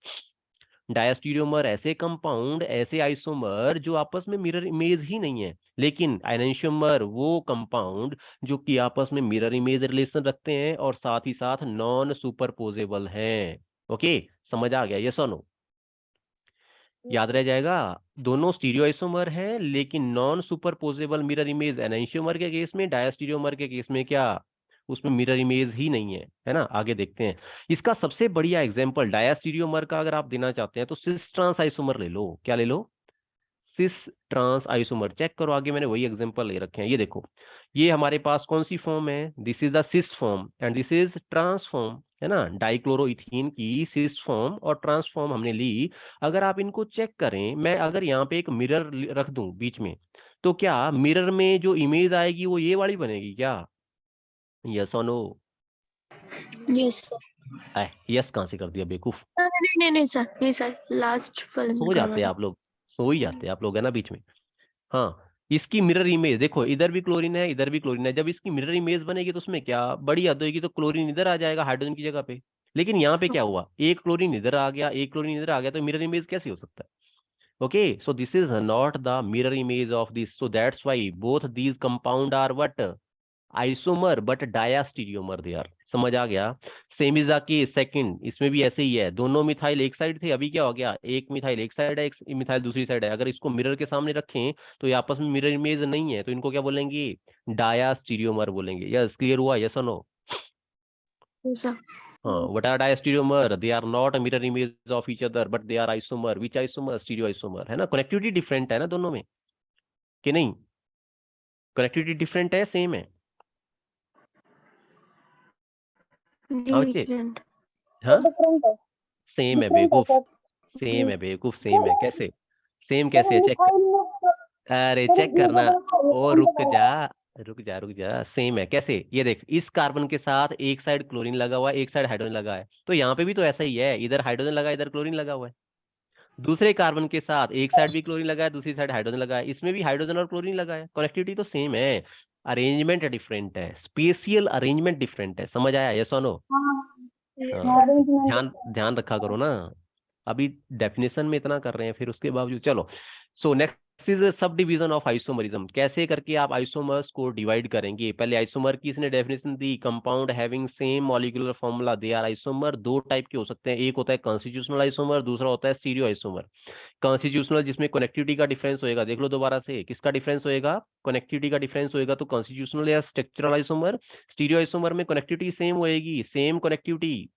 Diastereomer ऐसे कंपाउंड, ऐसे आइसोमर जो आपस में मिरर इमेज ही नहीं है। लेकिन एनांशियोमर वो कंपाउंड जो कि आपस में मिरर इमेज रिलेशन रखते हैं और साथ ही साथ नॉन सुपरपोजेबल हैं। ओके, समझ आ गया? यस और नो? याद रह जाएगा। दोनों स्टीरियोआइसोमर हैं लेकिन नॉन सुपरपोजेबल मिरर इमेज एनांशियोमर के केस में, डायस्टीरियोमर के केस में क्या? उसमें मिरर इमेज ही नहीं है ना। आगे देखते हैं। इसका सबसे बढ़िया एग्जांपल डायस्टीरियोमर का अगर आप देना चाहते हैं तो सिस ट्रांस आइसोमर ले लो। क्या ले लो? Cis trans isomer. चेक करो आगे, मैंने वही एग्जांपल ले रखे हैं। ये देखो, ये हमारे पास कौन सी फॉर्म है? This is the cis form and this is trans form, है ना। डाइक्लोरोइथीन की सिस फॉर्म और ट्रांस फॉर्म हमने ली। अगर आप इनको चेक करें, मैं अगर यहाँ पे एक मिरर रख दूं बीच में, तो क्या मिरर में जो इमेज आएगी वो ये वाली बनेगी क्या? यस और नो? Yes, sir. यस कहाँ से कर दिया बेवकूफ? नहीं सर, नहीं सर, लास्ट फिल्म में सो जाते हैं करवाना। आप लोग, सो ही जाते हैं आप लोग, है ना बीच में। हाँ, इसकी मिरर इमेज देखो, इधर भी क्लोरीन है, इधर भी क्लोरीन है। जब इसकी मिरर इमेज बनेगी तो उसमें क्या बड़ी हद होगी, तो क्लोरीन इधर आ जाएगा हाइड्रोजन की जगह पे। लेकिन यहाँ पे क्या हुआ, एक क्लोरीन इधर आ गया, एक क्लोरीन इधर आ गया, तो मिरर इमेज कैसे हो सकता है? Okay, so this is not the mirror image of this, so that's why both these compound are what? Isomer but diastereomer they are. समझ आ गया? Same is the case second, इसमें भी ऐसे ही है। दोनों मिथाइल एक साइड थे, अभी क्या हो गया? एक मिथाइल एक साइड है, एक मिथाइल दूसरी साइड है। अगर इसको मिरर के सामने रखें तो ये आपस में मिरर इमेज नहीं है, तो इनको क्या बोलेंगे? डायास्टीरियोमर बोलेंगे। यस, क्लियर हुआ? यस और नो? Yes, sir. हाँ, what are diastereomer? They are not mirror image of each other but they are isomer. Which isomer? Stereo isomer, है ना। कनेक्टिविटी डिफरेंट है ना दोनों में, कि नहीं? कनेक्टिविटी डिफरेंट है, सेम है? हाँ बच्चे, Different. हाँ डिफरेंट है, सेम है डिफरेंट है बेवकूफ, सर। सेम है बेवकूफ, सेम है। सर कैसे सेम सर कैसे है? चेक। मिथाइल में अरे सर चेक ये करना। डबल ओ कौन रुक बता जा, रहा है? रुक जा रुक जा। सेम है कैसे? ये देख, इस कार्बन के साथ एक साइड क्लोरीन लगा हुआ है, एक साइड हाइड्रोजन लगा है, तो यहाँ पे भी तो ऐसा ही है, इधर हाइड्रोजन लगा है, इधर क्लोरीन लगा हुआ है। दूसरे कार्बन के साथ एक साइड भी क्लोरीन लगा है, दूसरी साइड हाइड्रोजन लगा है, इसमें भी हाइड्रोजन और क्लोरीन लगा है। कनेक्टिविटी तो सेम है, अरेंजमेंट डिफरेंट है, स्पेशियल अरेंजमेंट डिफरेंट है। समझ आया? यस और नो? हाँ Yes, हाँ, sir. अरेंजमेंट। ध्यान ध्यान रखा करो ना। अभी डेफिनेशन में इतना कर रहे हैं, फिर उसके बावजूद चलो। So next is sub division of isomerism. कैसे करके आप आइसोमर्स को डिवाइड करेंगे? पहले आइसोमर की इसने डेफिनेशन दी, compound having same molecular formula they are isomer. दो टाइप के हो सकते हैं, एक होता है कॉन्स्टिट्यूशनल आइसोमर, दूसरा होता है स्टीरियो आइसोमर। कॉन्स्टिट्यूशनल जिसमें कनेक्टिविटी का डिफरेंस होएगा, देख लो दोबारा से, किसका डिफरेंस होएगा? कनेक्टिविटी का डिफरेंस होएगा, तो कॉन्स्टिट्यूशनल या स्ट्रक्चरल आइसोमर। स्टीरियो आइसोमर में कनेक्टिविटी सेम होएगी, same connectivity,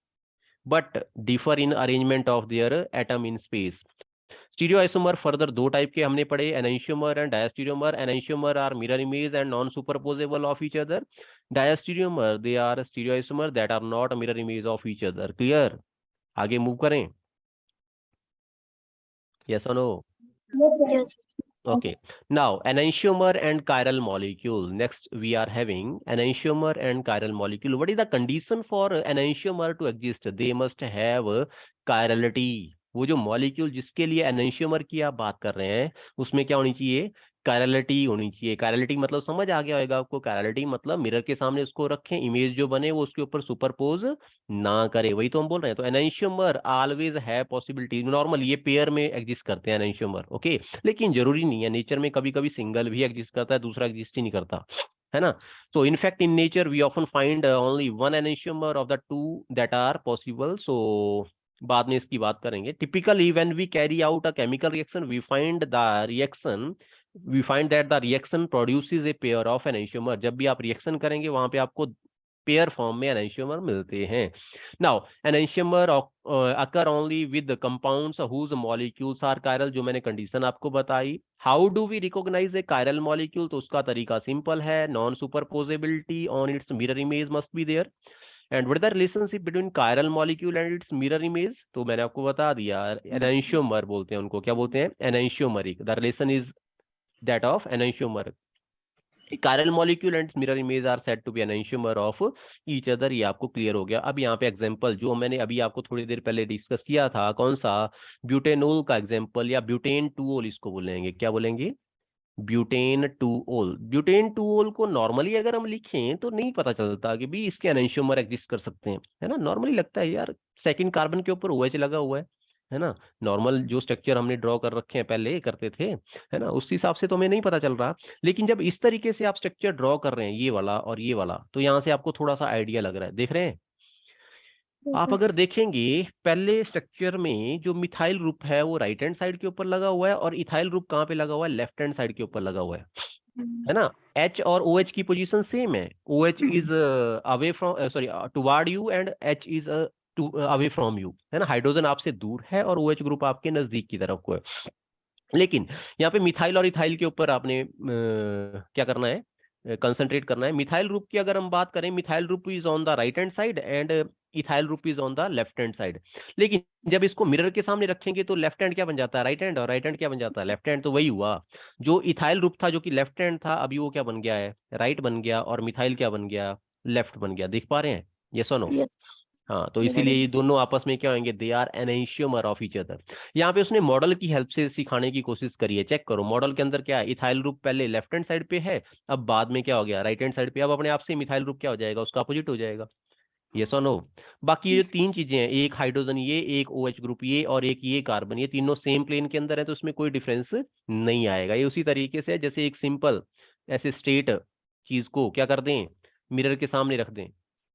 but differ in arrangement of their atom in space. Stereoisomer further दो टाइप के हमने पढ़े, enantiomer and diastereomer. Enantiomer are mirror image and non superposable of each other. Diastereomer they are stereoisomer that are not mirror image of each other. Clear? आगे move करें? Yes और no? Yes. Okay. Now, enantiomer and chiral molecule. Next, we are having enantiomer and chiral molecule. What is the condition for enantiomer to exist? They must have chirality. वो जो molecule जिसके लिए enantiomer की आप बात कर रहे हैं, उसमें क्या होनी चाहिए? कायरलिटी होनी चाहिए। कायरलिटी मतलब समझ आ गया होगा आपको। कायरलिटी मतलब मिरर के सामने उसको रखें, इमेज जो बने वो उसके ऊपर सुपरपोज ना करे, वही तो हम बोल रहे हैं। तो एनेंशियोमर ऑलवेज है पॉसिबिलिटी, नॉर्मल ये पेयर में एग्जिस्ट करते हैं एनेंशियोमर। ओके, लेकिन जरूरी नहीं है, नेचर में कभी कभी सिंगल भी एग्जिस्ट करता है, दूसरा एग्जिस्ट ही नहीं करता। है ना। So in fact in nature we often find only one enantiomer of the two that are possible. So बाद में इसकी बात करेंगे। Typically when we carry out a chemical reaction we find that the reaction produces a pair of enantiomer. जब भी आप reaction करेंगे वहां पे आपको पेयर फॉर्म में एनेंशियोमर मिलते हैं। Now enantiomer occur only with compounds whose molecules are chiral, जो मैंने कंडीशन आपको बताई। How do we recognise a chiral molecule, तो उसका तरीका सिंपल है, non superposability on its mirror image must be there. And what the relationship between chiral molecule and its mirror image, तो मैंने आपको बता दिया, एनेंशियोमर बोलते हैं उनको। क्या बोलते हैं? Enantiomeric. The relation is that of enantiomer. Chiral molecule and mirror image are said to be enantiomer of each other. ये आपको क्लियर हो गया। अब यहाँ पे एग्जांपल जो मैंने अभी आपको थोड़ी देर पहले डिस्कस किया था, कौन सा? ब्यूटेनोल का एग्जांपल, या ब्यूटेन टूओल इसको बोलेंगे। क्या बोलेंगे? ब्यूटेन टूओल। ब्यूटेन टूओल को नॉर्मली अगर हम लिखें तो नहीं पता चलता कि भी इसके एनेंशियोमर एग्जिस्ट कर सकते हैं, है ना। नॉर्मली लगता है यार सेकंड कार्बन के ऊपर OH लगा हुआ है ना। नॉर्मल जो स्ट्रक्चर हमने ड्रॉ कर रखे हैं पहले करते थे, है ना, उस हिसाब से तो हमें नहीं पता चल रहा। लेकिन जब इस तरीके से आप स्ट्रक्चर ड्रॉ कर रहे हैं, ये वाला और ये वाला, तो यहाँ से आपको थोड़ा सा आइडिया लग रहा है। देख रहे हैं Yes, आप? sir. अगर देखेंगे पहले स्ट्रक्चर में जो मिथाइल ग्रुप है वो राइट हैंड साइड के ऊपर लगा हुआ है, और इथाइल ग्रुप कहाँ पे लगा हुआ है? लेफ्ट हैंड साइड के ऊपर लगा हुआ है ना। H और OH की पोजीशन सेम है। OH is away from, sorry, toward you, and H is away from you, है ना। हाइड्रोजन आपसे दूर है और OH ग्रुप आपके नजदीक की तरफ को है। लेकिन यहाँ पे मिथाइल और इथाइल के ऊपर आपने क्या करना है? कंसंट्रेट करना है। मिथाइल ग्रुप की अगर हम बात करें, methyl group is on the right hand side and ethyl group is on the left hand side. लेकिन जब इसको मिरर के सामने रखेंगे तो लेफ्ट हैंड क्या बन जाता है? राइट हैंड, और राइट हैंड क्या बन जाता है? Left hand. तो वही हुआ, जो इथाइल ग्रुप था जो कि लेफ्ट हैंड था, अभी वो क्या बन गया है? राइट बन गया, और मिथाइल क्या बन गया? लेफ्ट बन गया। देख पा रहे हैं? यस और नो? Yes. हाँ, तो Yes, इसीलिए sir. ये दोनों आपस में क्या होंगे? They are enantiomer of each other. यहाँ पे उसने मॉडल की हेल्प से सिखाने की कोशिश करी है। चेक करो मॉडल के अंदर क्या है। इथाइल ग्रुप पहले लेफ्ट हैंड साइड पे है, अब बाद में क्या हो गया? राइट हैंड साइड पे। अब अपने आप से मिथाइल ग्रुप क्या हो जाएगा? उसका अपोजिट हो जाएगा। यस और नो? बाकी ये जो तीन चीजें हैं, एक हाइड्रोजन ये, एक OH ग्रुप ये, और एक ये कार्बन, ये तीनों सेम प्लेन के अंदर है, तो इसमें कोई डिफरेंस नहीं आएगा। ये उसी तरीके से है जैसे एक सिंपल ऐसे स्ट्रेट चीज को क्या कर दें? मिरर के सामने रख दें,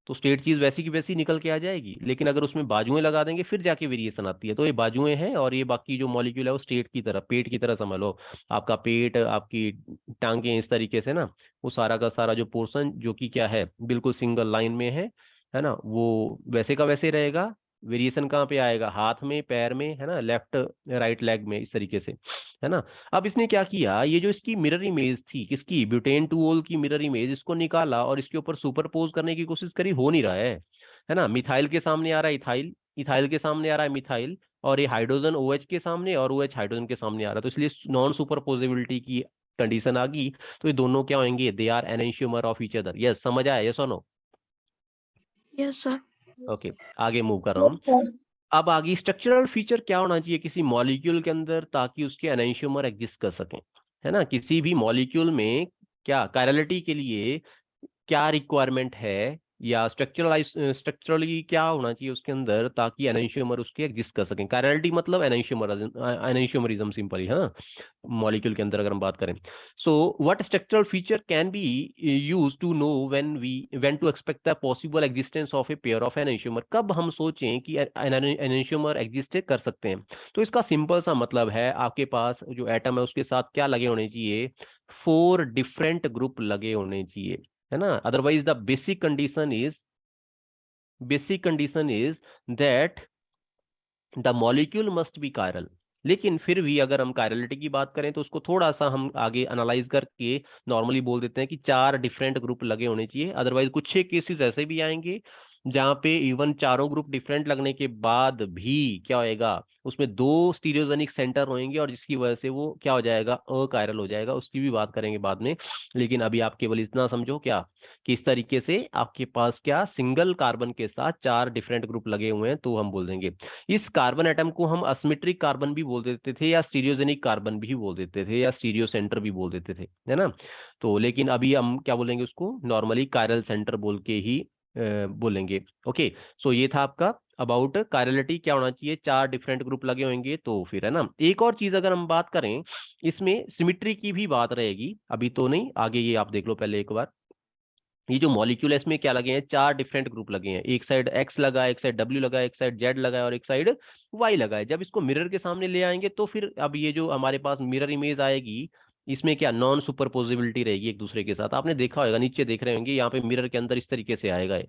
तो स्ट्रेट चीज वैसी की वैसी निकल के आ जाएगी। लेकिन अगर उसमें बाजुएं लगा देंगे फिर जाके वेरिएशन आती है। तो ये बाजुएं हैं, और ये बाकी जो मॉलिक्यूल है वो स्ट्रेट की तरह, पेट की तरह समझ लो। आपका पेट, आपकी टांगे, इस तरीके से ना, वो सारा का सारा जो पोर्शन जो कि क्या है, बिल्कुल सिंगल लाइन में है ना, वो वैसे का वैसे रहेगा। वेरिएशन कहाँ पे आएगा? हाथ में, पैर में, है ना, लेफ्ट राइट लेग में, इस तरीके से, है ना। अब इसने क्या किया, ये जो इसकी मिरर इमेज थी, किसकी? ब्यूटेन टूओल की मिरर इमेज, इसको निकाला और इसके ऊपर सुपरपोज करने की कोशिश करी। हो नहीं रहा है ना। मिथाइल के सामने आ रहा है इथाइल, इथाइल के सामने आ रहा है मिथाइल, और ये हाइड्रोजन OH के सामने, और OH हाइड्रोजन के सामने आ रहा है। तो इसलिए नॉन सुपरपोजिबिलिटी की कंडीशन आ गई। तो ये दोनों क्या होंगे? They are enantiomer of each other. Yes, समझ आया? यस और नो? Yes, sir. ओके, आगे मूव कर रहा हूँ। अब आगे स्ट्रक्चरल फीचर क्या होना चाहिए किसी मॉलिक्यूल के अंदर, ताकि उसके एनेंशियोमर एग्जिस्ट कर सकें, है ना। किसी भी मॉलिक्यूल में क्या कायरलिटी के लिए क्या रिक्वायरमेंट है, या स्ट्रक्चरली क्या होना चाहिए उसके अंदर, ताकि एनेंशियोमर उसके एग्जिस्ट कर सकें। कायरलिटी मतलब एनेंशियोमरिज्म सिंपली, हाँ, मॉलिक्यूल के अंदर अगर हम बात करें। So what structural feature can be use to know when to expect the possible existence of a pair of enantiomer. कब हम सोचें कि एनेंशियोमर एग्जिस्ट कर सकते हैं? तो इसका सिंपल सा मतलब है, आपके पास जो एटम है उसके साथ क्या लगे होने चाहिए? 4 डिफरेंट ग्रुप लगे होने चाहिए, है ना। Otherwise the basic condition is that the molecule must be chiral. लेकिन फिर भी अगर हम कायरलिटी की बात करें तो उसको थोड़ा सा हम आगे एनालाइज करके नॉर्मली बोल देते हैं कि 4 डिफरेंट ग्रुप लगे होने चाहिए। अदरवाइज कुछ एक केसेस ऐसे भी आएंगे जहां पे इवन चारों ग्रुप डिफरेंट लगने के बाद भी क्या होएगा, उसमें 2 स्टीरियोजेनिक सेंटर होंगे, और जिसकी वजह से वो क्या हो जाएगा? अकायरल हो जाएगा। उसकी भी बात करेंगे बाद में। लेकिन अभी आप केवल इतना समझो क्या, कि इस तरीके से आपके पास क्या सिंगल कार्बन के साथ 4 डिफरेंट ग्रुप लगे हुए हैं, तो हम बोल देंगे इस कार्बन एटम को हम असिमेट्रिक कार्बन भी बोल देते थे, या स्टीरियोजेनिक कार्बन भी बोल देते थे, या स्टीरियो सेंटर भी बोल देते थे, है ना। तो लेकिन अभी हम क्या बोलेंगे उसको? नॉर्मली कायरल सेंटर बोल के ही बोलेंगे। ओके, सो ये था आपका अबाउट कायरलिटी। क्या होना चाहिए? 4 डिफरेंट ग्रुप लगे होंगे, तो फिर, है ना। एक और चीज अगर हम बात करें, इसमें सिमिट्री की भी बात रहेगी, अभी तो नहीं, आगे ये आप देख लो पहले एक बार। ये जो मॉलिक्यूल है इसमें क्या लगे हैं, 4 डिफरेंट ग्रुप लगे हैं, एक साइड एक्स लगा है, एक साइड डब्ल्यू लगा है, एक साइड जेड लगा है और एक साइड वाई लगा है। जब इसको मिरर के सामने ले आएंगे तो फिर अब ये जो हमारे पास मिरर इमेज आएगी, इसमें क्या नॉन सुपरपोजिबिलिटी रहेगी एक दूसरे के साथ। आपने देखा होगा, नीचे देख रहे होंगे यहाँ पे मिरर के अंदर इस तरीके से आएगा ये,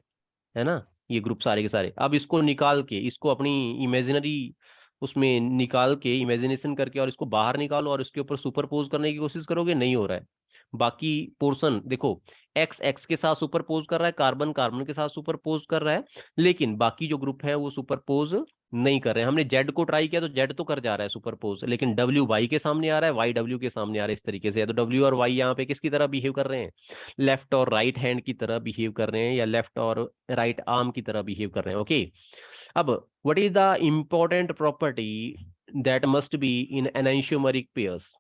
है ना, ये ग्रुप सारे के सारे। अब इसको निकाल के, इसको अपनी इमेजिनरी उसमें निकाल के, इमेजिनेशन करके और इसको बाहर निकालो और इसके ऊपर सुपरपोज करने की कोशिश करोगे, नहीं हो रहा है। बाकी पोर्शन देखो, एक्स एक्स के साथ सुपरपोज कर रहा है, कार्बन कार्बन के साथ सुपरपोज कर रहा है, लेकिन बाकी जो ग्रुप है वो सुपरपोज नहीं कर रहे हैं। हमने जेड को ट्राई किया तो जेड तो कर जा रहा है सुपरपोज, लेकिन डब्ल्यू वाई के सामने आ रहा है, वाई डब्ल्यू के सामने आ रहा है, इस तरीके से। तो डब्ल्यू और वाई यहाँ पे किसकी तरह बिहेव कर रहे हैं, लेफ्ट और राइट हैंड की तरह बिहेव कर रहे हैं, या लेफ्ट और राइट आर्म की तरह बिहेव कर रहे हैं। ओके, अब what is the important property that must be in enantiomeric pairs,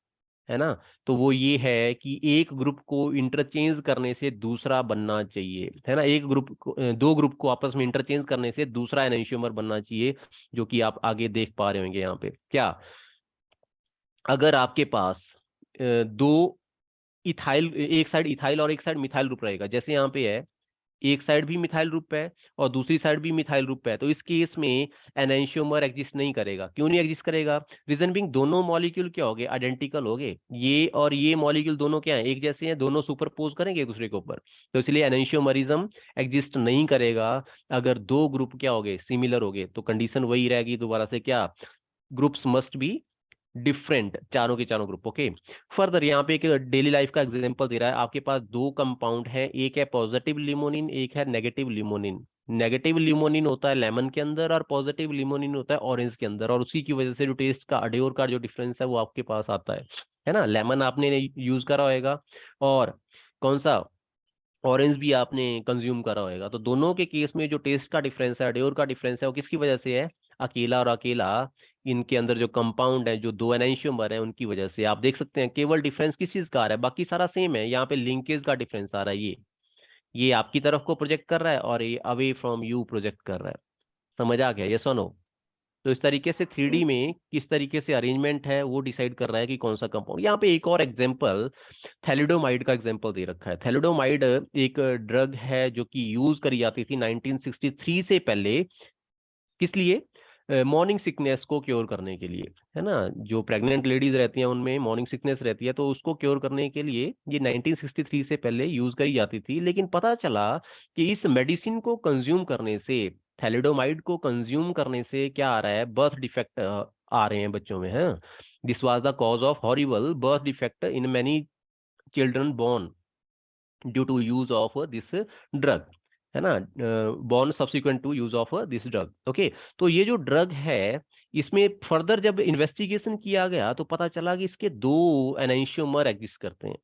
है ना, तो वो ये है कि एक ग्रुप को इंटरचेंज करने से दूसरा बनना चाहिए, है ना, एक ग्रुप को, दो ग्रुप को आपस में इंटरचेंज करने से दूसरा एनाइंशियोमर बनना चाहिए, जो कि आप आगे देख पा रहे होंगे यहाँ पे। क्या, अगर आपके पास दो इथाइल, एक साइड इथाइल और एक साइड मिथाइल ग्रुप रहेगा, जैसे यहाँ पे है, एक साइड भी मिथाइल ग्रुप है और दूसरी साइड भी मिथाइल ग्रुप है, तो इस केस में एनेंशियोमर एग्जिस्ट नहीं करेगा। क्यों नहीं एग्जिस्ट करेगा, रीजन बिंग दोनों मॉलिक्यूल क्या हो गए, आइडेंटिकल हो गए, ये और ये मॉलिक्यूल दोनों क्या है, एक जैसे हैं, दोनों सुपरपोज करेंगे एक दूसरे के ऊपर, तो इसलिए एनेंशियोमरिज्म एग्जिस्ट नहीं करेगा। अगर दो ग्रुप क्या हो गए, सिमिलर हो गए, तो कंडीशन वही रहेगी दोबारा से, क्या, ग्रुप्स मस्ट बी डिफरेंट, चारों के चारों ग्रुप। ओके, फर्दर यहाँ पे एक डेली लाइफ का एग्जांपल दे रहा है। आपके पास दो कंपाउंड है, एक है पॉजिटिव लिमोनिन, एक है नेगेटिव लिमोनिन। नेगेटिव लिमोनिन होता है लेमन के अंदर और पॉजिटिव लिमोनिन होता है ऑरेंज के अंदर, और उसी की वजह से जो टेस्ट का अड्योर का जो डिफरेंस है वो आपके पास आता है ना। लेमन आपने यूज करा होगा और कौन सा, ऑरेंज भी आपने कंज्यूम करा होगा, तो दोनों के केस में जो टेस्ट का डिफरेंस है, अड्योर का डिफरेंस है, वो किसकी वजह से है, अकेला और अकेला इनके अंदर जो कंपाउंड है, जो दो एनाइंशियोमर है, उनकी वजह से। आप देख सकते हैं केवल डिफरेंस किस चीज का आ रहा है, बाकी सारा सेम है, यहाँ पे लिंकेज का डिफरेंस आ रहा है। ये आपकी तरफ को प्रोजेक्ट कर रहा है और ये अवे फ्रॉम यू प्रोजेक्ट कर रहा है। समझ आ गया, यस और नो। तो इस तरीके से 3D Yes. में किस तरीके से अरेंजमेंट है वो डिसाइड कर रहा है कि कौन सा कंपाउंड। यहाँ पे एक और एग्जांपल थैलिडोमाइड का एग्जांपल दे रखा है। थैलिडोमाइड एक ड्रग है जो कि यूज करी जाती थी 1963 से पहले, किस लिए, मॉर्निंग सिकनेस को क्योर करने के लिए, है ना, जो प्रेग्नेंट लेडीज रहती हैं उनमें मॉर्निंग सिकनेस रहती है, तो उसको क्योर करने के लिए ये 1963 से पहले यूज करी जाती थी। लेकिन पता चला कि इस मेडिसिन को कंज्यूम करने से, थैलिडोमाइड को कंज्यूम करने से क्या आ रहा है, बर्थ डिफेक्ट आ रहे हैं बच्चों में, है। This was the cause of horrible birth defect in many children born due to use of this drug, है ना, born subsequent to use of this drug. Okay, तो ये जो ड्रग है, इसमें फर्दर जब इन्वेस्टिगेशन किया गया तो पता चला कि इसके दो एनाइंशियोमर एग्जिस्ट करते हैं,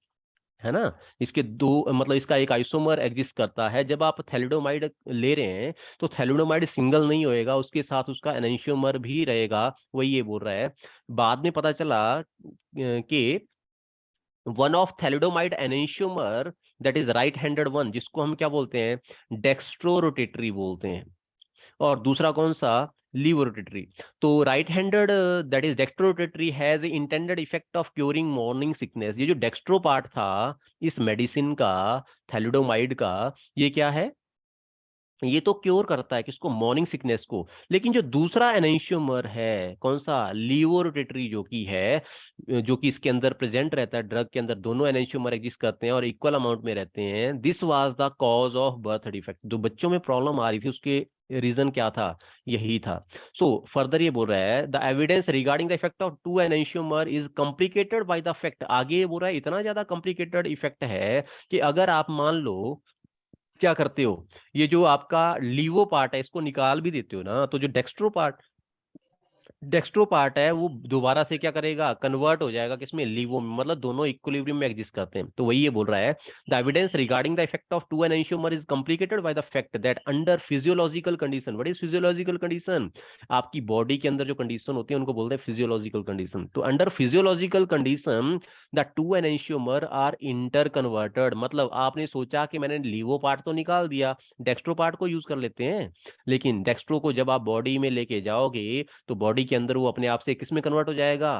है ना, इसके दो, मतलब इसका एक आइसोमर एग्जिस्ट करता है। जब आप थैलिडोमाइड ले रहे हैं तो थैलिडोमाइड सिंगल नहीं होएगा, उसके साथ उसका एनाइंशियोमर भी रहेगा, वही ये बोल रहा है। बाद में पता चला कि one of thalidomide enantiomer, that is right handed one, जिसको हम क्या बोलते हैं, डेक्स्ट्रोरोटेटरी बोलते हैं, और दूसरा कौन सा, लीवोरोटेटरी। तो right handed, that is dextrorotatory, has intended effect of curing morning sickness. ये जो डेक्स्ट्रो पार्ट था इस मेडिसिन का, थैलिडोमाइड का, ये क्या है, ये तो क्योर करता है किसको, मॉर्निंग सिकनेस को। लेकिन जो दूसरा एनेंशियोमर है, कौन सा, लीवोरोटेटरी, जो कि है, जो कि इसके अंदर प्रेजेंट रहता है, ड्रग के अंदर दोनों एनेंशियोमर एग्जिस्ट करते हैं और इक्वल अमाउंट में रहते हैं। This was the cause of birth defect, जो बच्चों में प्रॉब्लम आ रही थी उसके रीजन क्या था, यही था। सो फर्दर ये बोल रहा है, the evidence regarding the effect of two enantiomer is complicated by the fact. आगे ये बोल रहा है इतना ज्यादा कॉम्प्लिकेटेड इफेक्ट है कि अगर आप मान लो क्या करते हो, ये जो आपका लीवो पार्ट है इसको निकाल भी देते हो ना, तो जो डेक्स्ट्रो पार्ट है वो दोबारा से क्या करेगा, कन्वर्ट हो जाएगा किसमें, लीवो में, मतलब दोनों इक्विलिब्रियम में एग्जिस्ट करते हैं। तो वही ये बोल रहा है, the evidence regarding the effect of two enantiomer is complicated by the fact that under physiological condition, what is physiological condition, आपकी बॉडी के अंदर जो कंडीशन होती है उनको बोलते हैं फिजियोलॉजिकल कंडीशन। तो under physiological condition the two enantiomer are interconverted, मतलब आपने सोचा कि मैंने लीवो पार्ट तो निकाल दिया, डेक्स्ट्रो पार्ट को यूज कर लेते हैं, लेकिन डेक्स्ट्रो को जब आप बॉडी में लेके जाओगे तो बॉडी के अंदर वो अपने आप से किस में कन्वर्ट हो जाएगा,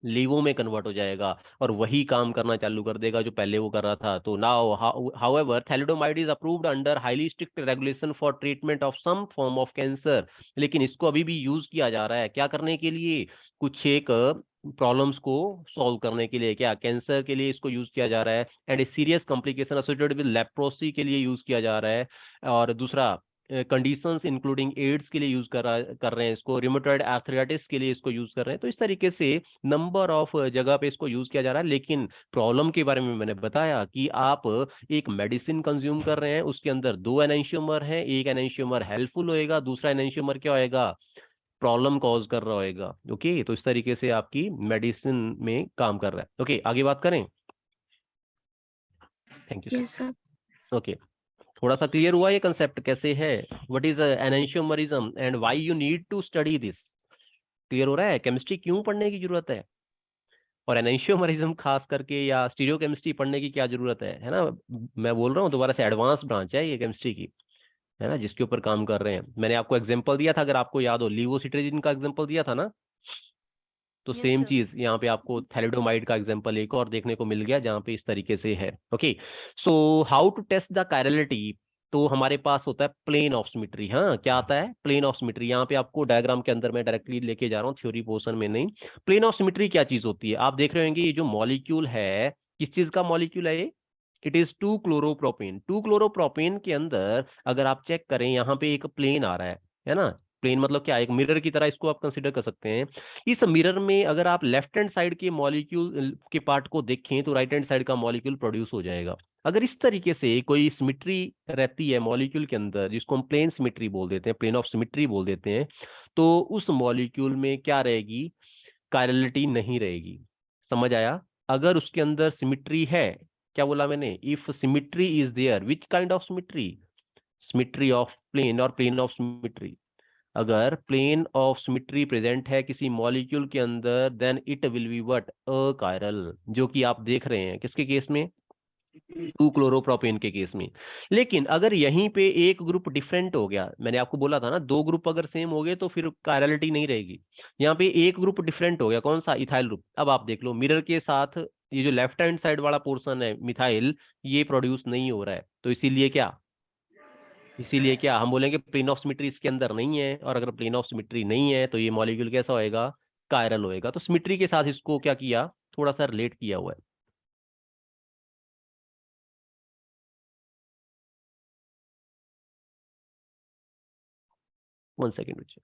लीवो में कन्वर्ट हो जाएगा और वही काम करना चालू कर देगा जो पहले वो कर रहा था। तो now however thalidomide is approved under highly strict regulation for treatment of some form of cancer. लेकिन इसको अभी भी यूज किया जा रहा है क्या करने के लिए, कुछ एक प्रॉब्लम्स को सॉल्व करने के लिए, क्या कैंसर के लिए इसको यूज किया जा रहा है, and a serious complication associated with leprosy के लिए यूज किया जा रहा है। और दूसरा कंडीशंस इंक्लूडिंग एड्स के लिए यूज कर रहे हैं इसको, रिमोटॉइड आर्थराइटिस के लिए इसको यूज कर रहे हैं। तो इस तरीके से नंबर ऑफ जगह पे इसको यूज किया जा रहा है। लेकिन प्रॉब्लम के बारे में मैंने बताया कि आप एक मेडिसिन कंज्यूम कर रहे हैं, उसके अंदर दो एनेंशियोमर हैं, एक एनेंशियोमर हेल्पफुल होएगा, दूसरा एनेंशियोमर क्या होएगा, प्रॉब्लम कॉज कर रहा होएगा। ओके, तो इस तरीके से आपकी मेडिसिन में काम कर रहा है। ओके, आगे बात करें। Thank you Yes, sir. Sir. Okay, थोड़ा सा क्लियर हुआ ये कंसेप्ट कैसे है, what is enantiomerism and why you need to study this. Clear हो रहा है केमिस्ट्री क्यों पढ़ने की जरूरत है, और एनेंशियोमरिज्म खास करके या स्टीरियोकेमिस्ट्री पढ़ने की क्या जरूरत है ना। मैं बोल रहा हूँ दोबारा से, एडवांस ब्रांच है ये केमिस्ट्री की, है ना, जिसके ऊपर काम कर रहे हैं। मैंने आपको एग्जांपल दिया था, अगर आपको याद हो, लीवोसिट्रेजिन का एग्जांपल दिया था ना। तो Yes, सेम sir. चीज यहाँ पे आपको थैलिडोमाइड का एग्जांपल एक और देखने को मिल गया, जहाँ पे इस तरीके से है। Okay, so how to test the chirality. तो हमारे पास होता है प्लेन ऑफ सिमेट्री। हाँ, क्या आता है प्लेन ऑफ सिमेट्री, यहाँ पे आपको डायग्राम के अंदर मैं डायरेक्टली लेके जा रहा हूँ, थ्योरी पोर्शन में नहीं। प्लेन ऑफ सिमेट्री क्या चीज होती है, आप देख रहे होंगे ये जो मॉलिक्यूल है, किस चीज का मॉलिक्यूल है ये, it is two chloropropane. Two chloropropane के अंदर अगर आप चेक करें, यहाँ पे एक प्लेन आ रहा है ना। प्लेन मतलब क्या, एक मिरर की तरह इसको आप कंसिडर कर सकते हैं। इस मिरर में अगर आप लेफ्ट हैंड साइड के मॉलिक्यूल के पार्ट को देखें तो राइट हैंड साइड का मॉलिक्यूल प्रोड्यूस हो जाएगा। अगर इस तरीके से कोई सिमेट्री रहती है मॉलिक्यूल के अंदर, जिसको हम प्लेन सिमेट्री बोल देते हैं, प्लेन ऑफ सिमेट्री बोल देते हैं, तो उस मॉलिक्यूल में क्या रहेगी, कायरलिटी नहीं रहेगी। समझ आया। अगर उसके अंदर सिमेट्री है, क्या बोला मैंने, if symmetry is there, which kind of symmetry, symmetry of plane और प्लेन ऑफ सिमेट्री। अगर प्लेन ऑफ सिमेट्री प्रेजेंट है किसी मॉलिक्यूल के अंदर, then it will be what, achiral, जो कि आप देख रहे हैं किसके केस में, टू क्लोरोप्रोपेन के केस में। लेकिन अगर यहीं पे एक ग्रुप डिफरेंट हो गया, मैंने आपको बोला था ना, दो ग्रुप अगर सेम हो गए तो फिर कायरलिटी नहीं रहेगी। यहाँ पे एक ग्रुप डिफरेंट हो गया, कौन सा, इथाइल ग्रुप। अब आप देख लो मिरर के साथ ये जो लेफ्ट हैंड साइड वाला पोर्शन है मिथाइल, ये प्रोड्यूस नहीं हो रहा है, तो इसीलिए क्या, इसीलिए क्या हम बोलेंगे प्लेन ऑफ सिमेट्री इसके अंदर नहीं है। और अगर प्लेन ऑफ सिमेट्री नहीं है तो ये मॉलिक्यूल कैसा होएगा, कायरल होएगा। तो सिमेट्री के साथ इसको क्या किया, थोड़ा सा रिलेट किया हुआ है। वन सेकेंड बच्चे।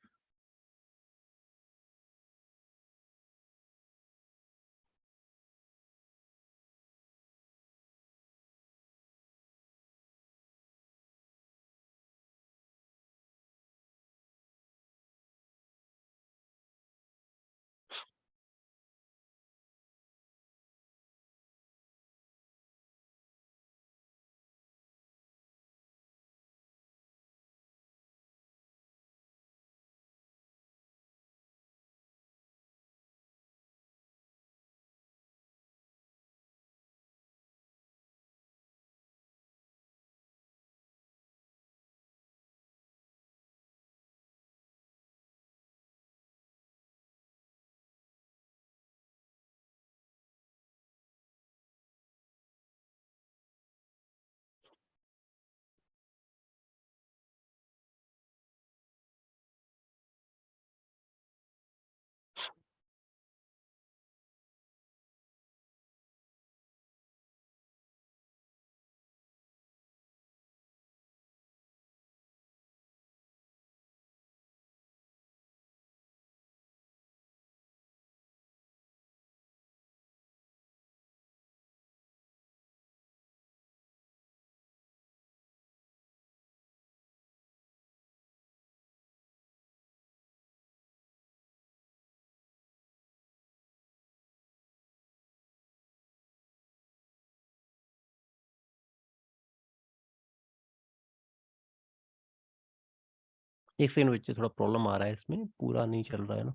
एक सेकंड बच्चे, थोड़ा प्रॉब्लम आ रहा है इसमें, पूरा नहीं चल रहा है ना,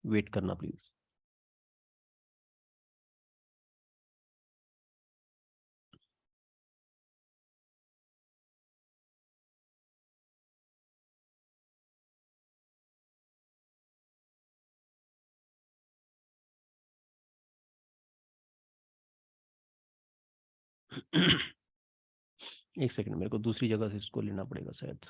वेट करना प्लीज। एक सेकंड, मेरे को दूसरी जगह से इसको लेना पड़ेगा शायद।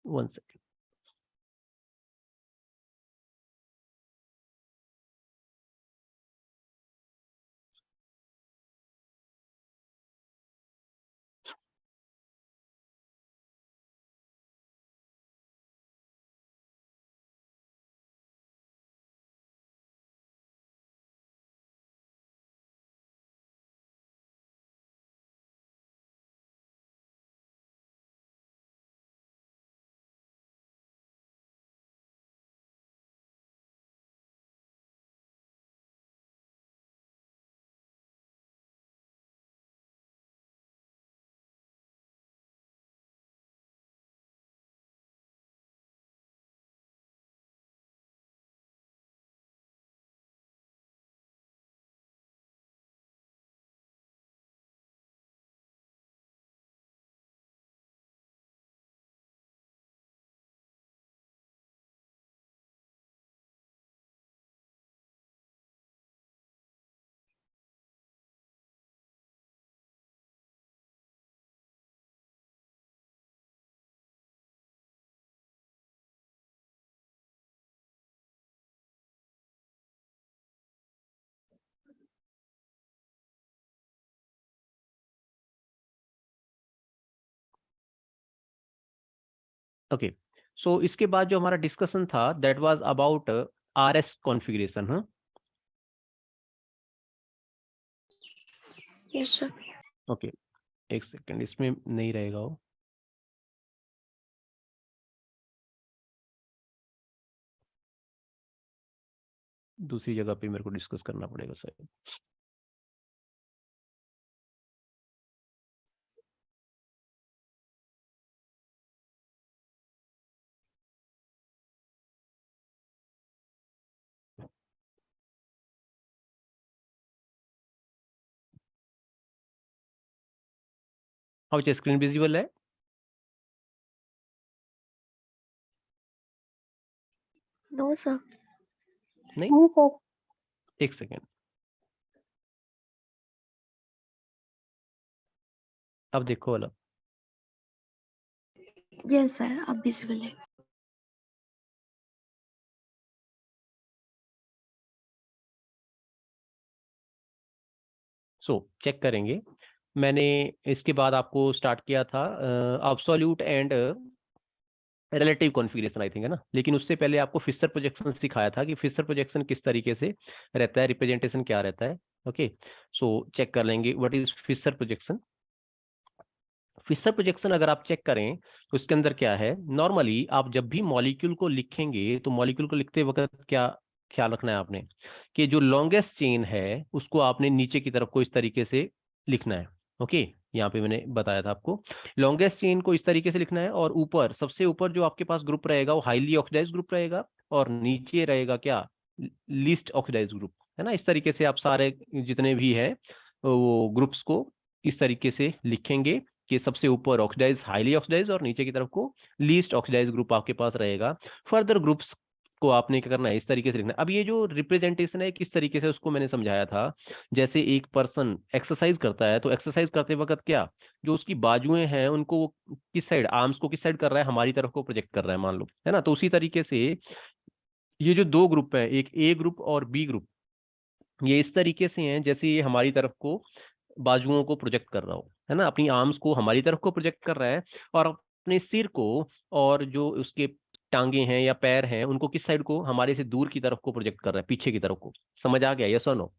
One second. ओके, सो इसके बाद जो हमारा डिस्कशन था that was about RS configuration. हाँ, Yes, sir. ओके, एक सेकंड, इसमें नहीं रहेगा वो। दूसरी जगह पे मेरे को डिस्कस करना पड़ेगा शायद। हाउ स्क्रीन विजिबल है? No, sir. नहीं, नहीं सर। एक सेकंड, अब देखो वाला। Yes, sir. अब visible है। सो चेक करेंगे। मैंने इसके बाद आपको स्टार्ट किया था absolute and relative configuration, I think, है ना। लेकिन उससे पहले आपको फिशर प्रोजेक्शन सिखाया था कि फिशर प्रोजेक्शन किस तरीके से रहता है, रिप्रेजेंटेशन क्या रहता है। ओके, सो चेक कर लेंगे what is Fisher projection. Fisher projection अगर आप चेक करें तो इसके अंदर क्या है, नॉर्मली आप जब भी मॉलिक्यूल को लिखेंगे तो मॉलिक्यूल को लिखते वक्त क्या ख्याल रखना है आपने, कि जो लॉन्गेस्ट चेन है उसको आपने नीचे की तरफ को इस तरीके से लिखना है। ओके, यहाँ पे मैंने बताया था आपको, लॉन्गेस्ट चेन को इस तरीके से लिखना है, और ऊपर सबसे ऊपर जो आपके पास ग्रुप रहेगा वो हाईली ऑक्सीडाइज्ड ग्रुप रहेगा, और नीचे रहेगा क्या, लीस्ट ऑक्सीडाइज्ड ग्रुप, है ना। इस तरीके से आप सारे जितने भी है वो ग्रुप्स को इस तरीके से लिखेंगे कि सबसे ऊपर ऑक्सीडाइज, हाईली ऑक्सीडाइज, और नीचे की तरफ को लीस्ट ऑक्सीडाइज ग्रुप आपके पास रहेगा। फर्दर ग्रुप्स को आपने क्या करना है, इस तरीके से लिखना है। अब ये जो रिप्रेजेंटेशन है किस तरीके से, उसको मैंने समझाया था। जैसे एक पर्सन एक्सरसाइज करता है तो एक्सरसाइज करते वक्त क्या, जो उसकी बाजुएं हैं उनको वो किस साइड, आर्म्स को किस साइड कर रहा है, हमारी तरफ को प्रोजेक्ट कर रहा है मान लो, है ना। तो उसी तरीके से ये जो दो ग्रुप है, एक ए ग्रुप और बी ग्रुप, ये इस तरीके से हैं जैसे ये हमारी तरफ को बाजुओं को प्रोजेक्ट कर रहा हो, है ना। अपनी आर्म्स को हमारी तरफ को प्रोजेक्ट कर रहा है, और अपने सिर को और जो उसके टांगे हैं या पैर हैं उनको किस साइड को, हमारे से दूर की तरफ को प्रोजेक्ट कर रहा है, पीछे की तरफ को। समझ आ गया, यस और नो?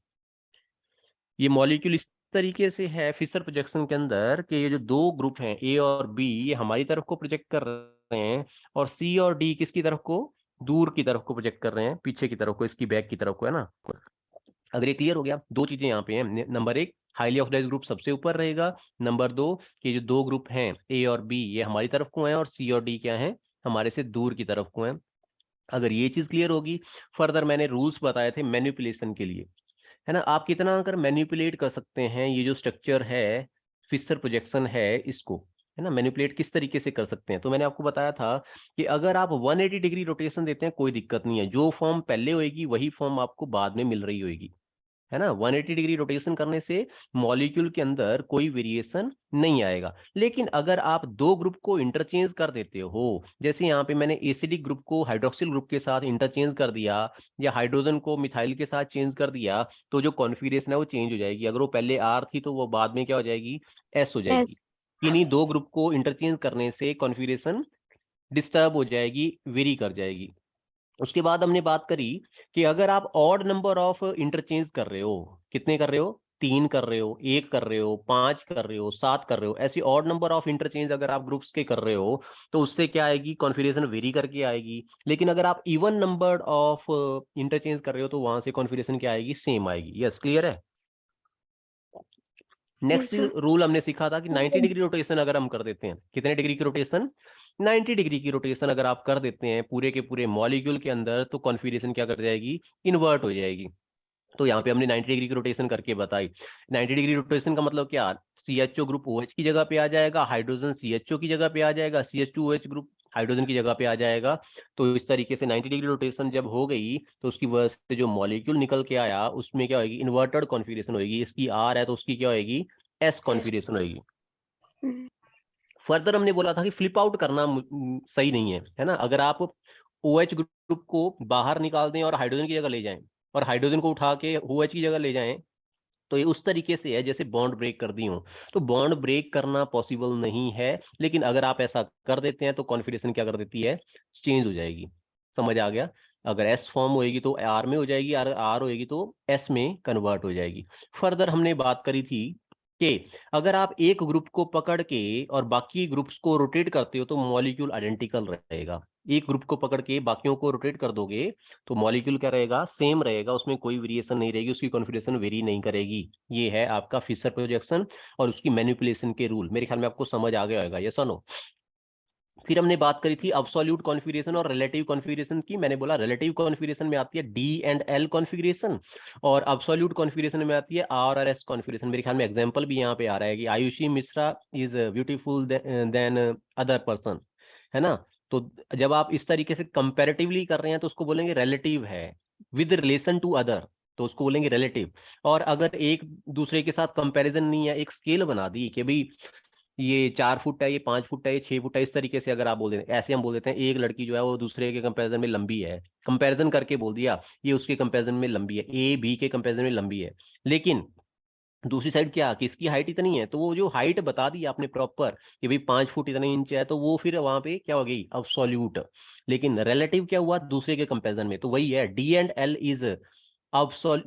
ये मॉलिक्यूल इस तरीके से है फिशर प्रोजेक्शन के अंदर कि ये जो दो ग्रुप हैं ए और बी, ये हमारी तरफ को प्रोजेक्ट कर रहे हैं, और सी और डी किसकी तरफ को, दूर की तरफ को प्रोजेक्ट कर रहे हैं, पीछे की तरफ को, इसकी बैक की तरफ को, है ना। अगर ये क्लियर हो गया, दो चीजें यहाँ पे हैं। नंबर एक, हाईली ऑक्सीडाइज्ड ग्रुप सबसे ऊपर रहेगा। नंबर दो, कि जो दो ग्रुप हैं ए और बी, ये हमारी तरफ को हैं, और सी और डी क्या है, हमारे से दूर की तरफ को हैं। अगर ये चीज क्लियर होगी, फर्दर मैंने रूल्स बताए थे मैनिपुलेशन के लिए, है ना। आप कितना अगर मैनिपुलेट कर सकते हैं ये जो स्ट्रक्चर है, फिशर प्रोजेक्शन है, इसको, है ना, मैनिपुलेट किस तरीके से कर सकते हैं। तो मैंने आपको बताया था कि अगर आप 180 डिग्री रोटेशन देते हैं कोई दिक्कत नहीं है, जो फॉर्म पहले होएगी वही फॉर्म आपको बाद में मिल रही होगी, है ना। 180 डिग्री रोटेशन करने से मॉलिक्यूल के अंदर कोई वेरिएशन नहीं आएगा। लेकिन अगर आप दो ग्रुप को इंटरचेंज कर देते हो, जैसे यहाँ पे मैंने एसिडिक ग्रुप को हाइड्रोक्सिल ग्रुप के साथ इंटरचेंज कर दिया, या हाइड्रोजन को मिथाइल के साथ चेंज कर दिया, तो जो कॉन्फिगरेशन है वो चेंज हो जाएगी। अगर वो पहले आर थी तो वो बाद में क्या हो जाएगी, एस हो जाएगी। S. इन्हीं दो ग्रुप को इंटरचेंज करने से कॉन्फिगरेशन डिस्टर्ब हो जाएगी, वेरी कर जाएगी। उसके बाद हमने बात करी कि अगर आप ऑड नंबर ऑफ इंटरचेंज कर रहे हो, कितने कर रहे हो, 3 कर रहे हो, 1 कर रहे हो, 5 कर रहे हो, 7 कर रहे हो, ऐसी ऑड नंबर ऑफ इंटरचेंज अगर आप ग्रुप्स के कर रहे हो, तो उससे क्या आएगी, कॉन्फिगरेशन वेरी करके आएगी। लेकिन अगर आप इवन नंबर ऑफ इंटरचेंज कर रहे हो, तो वहां से कॉन्फिगरेशन क्या आएगी, सेम आएगी। यस, क्लियर है। Yes, next sir. रूल हमने सीखा था कि 90 डिग्री रोटेशन अगर हम कर देते हैं, कितने डिग्री की रोटेशन, 90 डिग्री की रोटेशन अगर आप कर देते हैं पूरे के पूरे मॉलिक्यूल के अंदर, तो कॉन्फिगरेशन क्या कर जाएगी, इन्वर्ट हो जाएगी। तो यहाँ पे हमने 90 डिग्री की रोटेशन करके बताई। 90 डिग्री रोटेशन का मतलब क्या, CHO ग्रुप OH की जगह पे आ जाएगा, हाइड्रोजन CHO की जगह पे आ जाएगा, CH2OH ग्रुप हाइड्रोजन की जगह पे आ जाएगा। तो इस तरीके से 90 डिग्री रोटेशन जब हो गई, तो उसकी वजह से जो मॉलिक्यूल निकल के आया उसमें क्या होगी, इन्वर्टेड कॉन्फिगरेशन होगी। इसकी R है तो उसकी क्या होगी, S कॉन्फिगरेशन होगी। Hmm. फर्दर हमने बोला था कि फ्लिप आउट करना सही नहीं है ना। अगर आप OH ग्रुप को बाहर निकाल दें और हाइड्रोजन की जगह ले जाएं, और हाइड्रोजन को उठा के OH की जगह ले जाएं, तो ये उस तरीके से है जैसे बॉन्ड ब्रेक कर दी हो। तो बॉन्ड ब्रेक करना पॉसिबल नहीं है, लेकिन अगर आप ऐसा कर देते हैं तो कॉन्फिगरेशन क्या कर देती है, चेंज हो जाएगी। समझ आ गया। अगर S फॉर्म होएगी तो R में हो जाएगी, और R होएगी तो S में कन्वर्ट हो जाएगी। फर्दर हमने बात करी थी कि अगर आप एक ग्रुप को पकड़ के और बाकी ग्रुप्स को रोटेट करते हो, तो मॉलिक्यूल आइडेंटिकल रहेगा। एक ग्रुप को पकड़ के बाकियों को रोटेट कर दोगे, तो मॉलिक्यूल क्या रहेगा, सेम रहेगा, उसमें कोई वेरिएशन नहीं रहेगी, उसकी कॉन्फिगरेशन वेरी नहीं करेगी। ये है आपका फिशर प्रोजेक्शन और उसकी मैनिपुलेशन के रूल। मेरे ख्याल में आपको समझ आ गया होगा, यस और नो। फिर हमने बात करी थी अब्सोल्यूट कॉन्फिगरेशन और रिलेटिव कॉन्फिगरेशन की। मैंने बोला रिलेटिव कॉन्फिगरेशन में आती है D एंड L कॉन्फिगरेशन, और अब्सोल्यूट कॉन्फिगरेशन में आती है R और S कॉन्फिगरेशन। मेरे ख्याल में एग्जांपल भी यहाँ पे आ रहा है कि Ayushi Mishra is beautiful then other person, है ना। तो जब आप इस तरीके से कंपैरेटिवली कर रहे हैं, तो उसको बोलेंगे रिलेटिव है, विद रिलेशन टू अदर, तो उसको बोलेंगे रिलेटिव। और अगर एक दूसरे के साथ कंपैरिजन नहीं है, एक स्केल बना दी कि भाई ये 4 फुट है, ये 5 फुट है, ये 6 फुट है, इस तरीके से अगर आप बोल देते हैं, ऐसे हम बोल देते हैं एक लड़की जो है वो दूसरे के कंपैरिजन में लंबी है, कंपैरिजन करके बोल दिया ये उसके कंपैरिजन में लंबी है, ए बी के कंपैरिजन में लंबी है। लेकिन दूसरी साइड क्या, कि इसकी हाइट इतनी है, तो वो जो हाइट बता दी आपने प्रॉपर कि भाई 5 फुट इतने इंच है, तो वो फिर वहां पे क्या हो गई, अब्सोल्यूट। लेकिन रिलेटिव क्या हुआ, दूसरे के कंपैरिजन में, तो वही है D and L is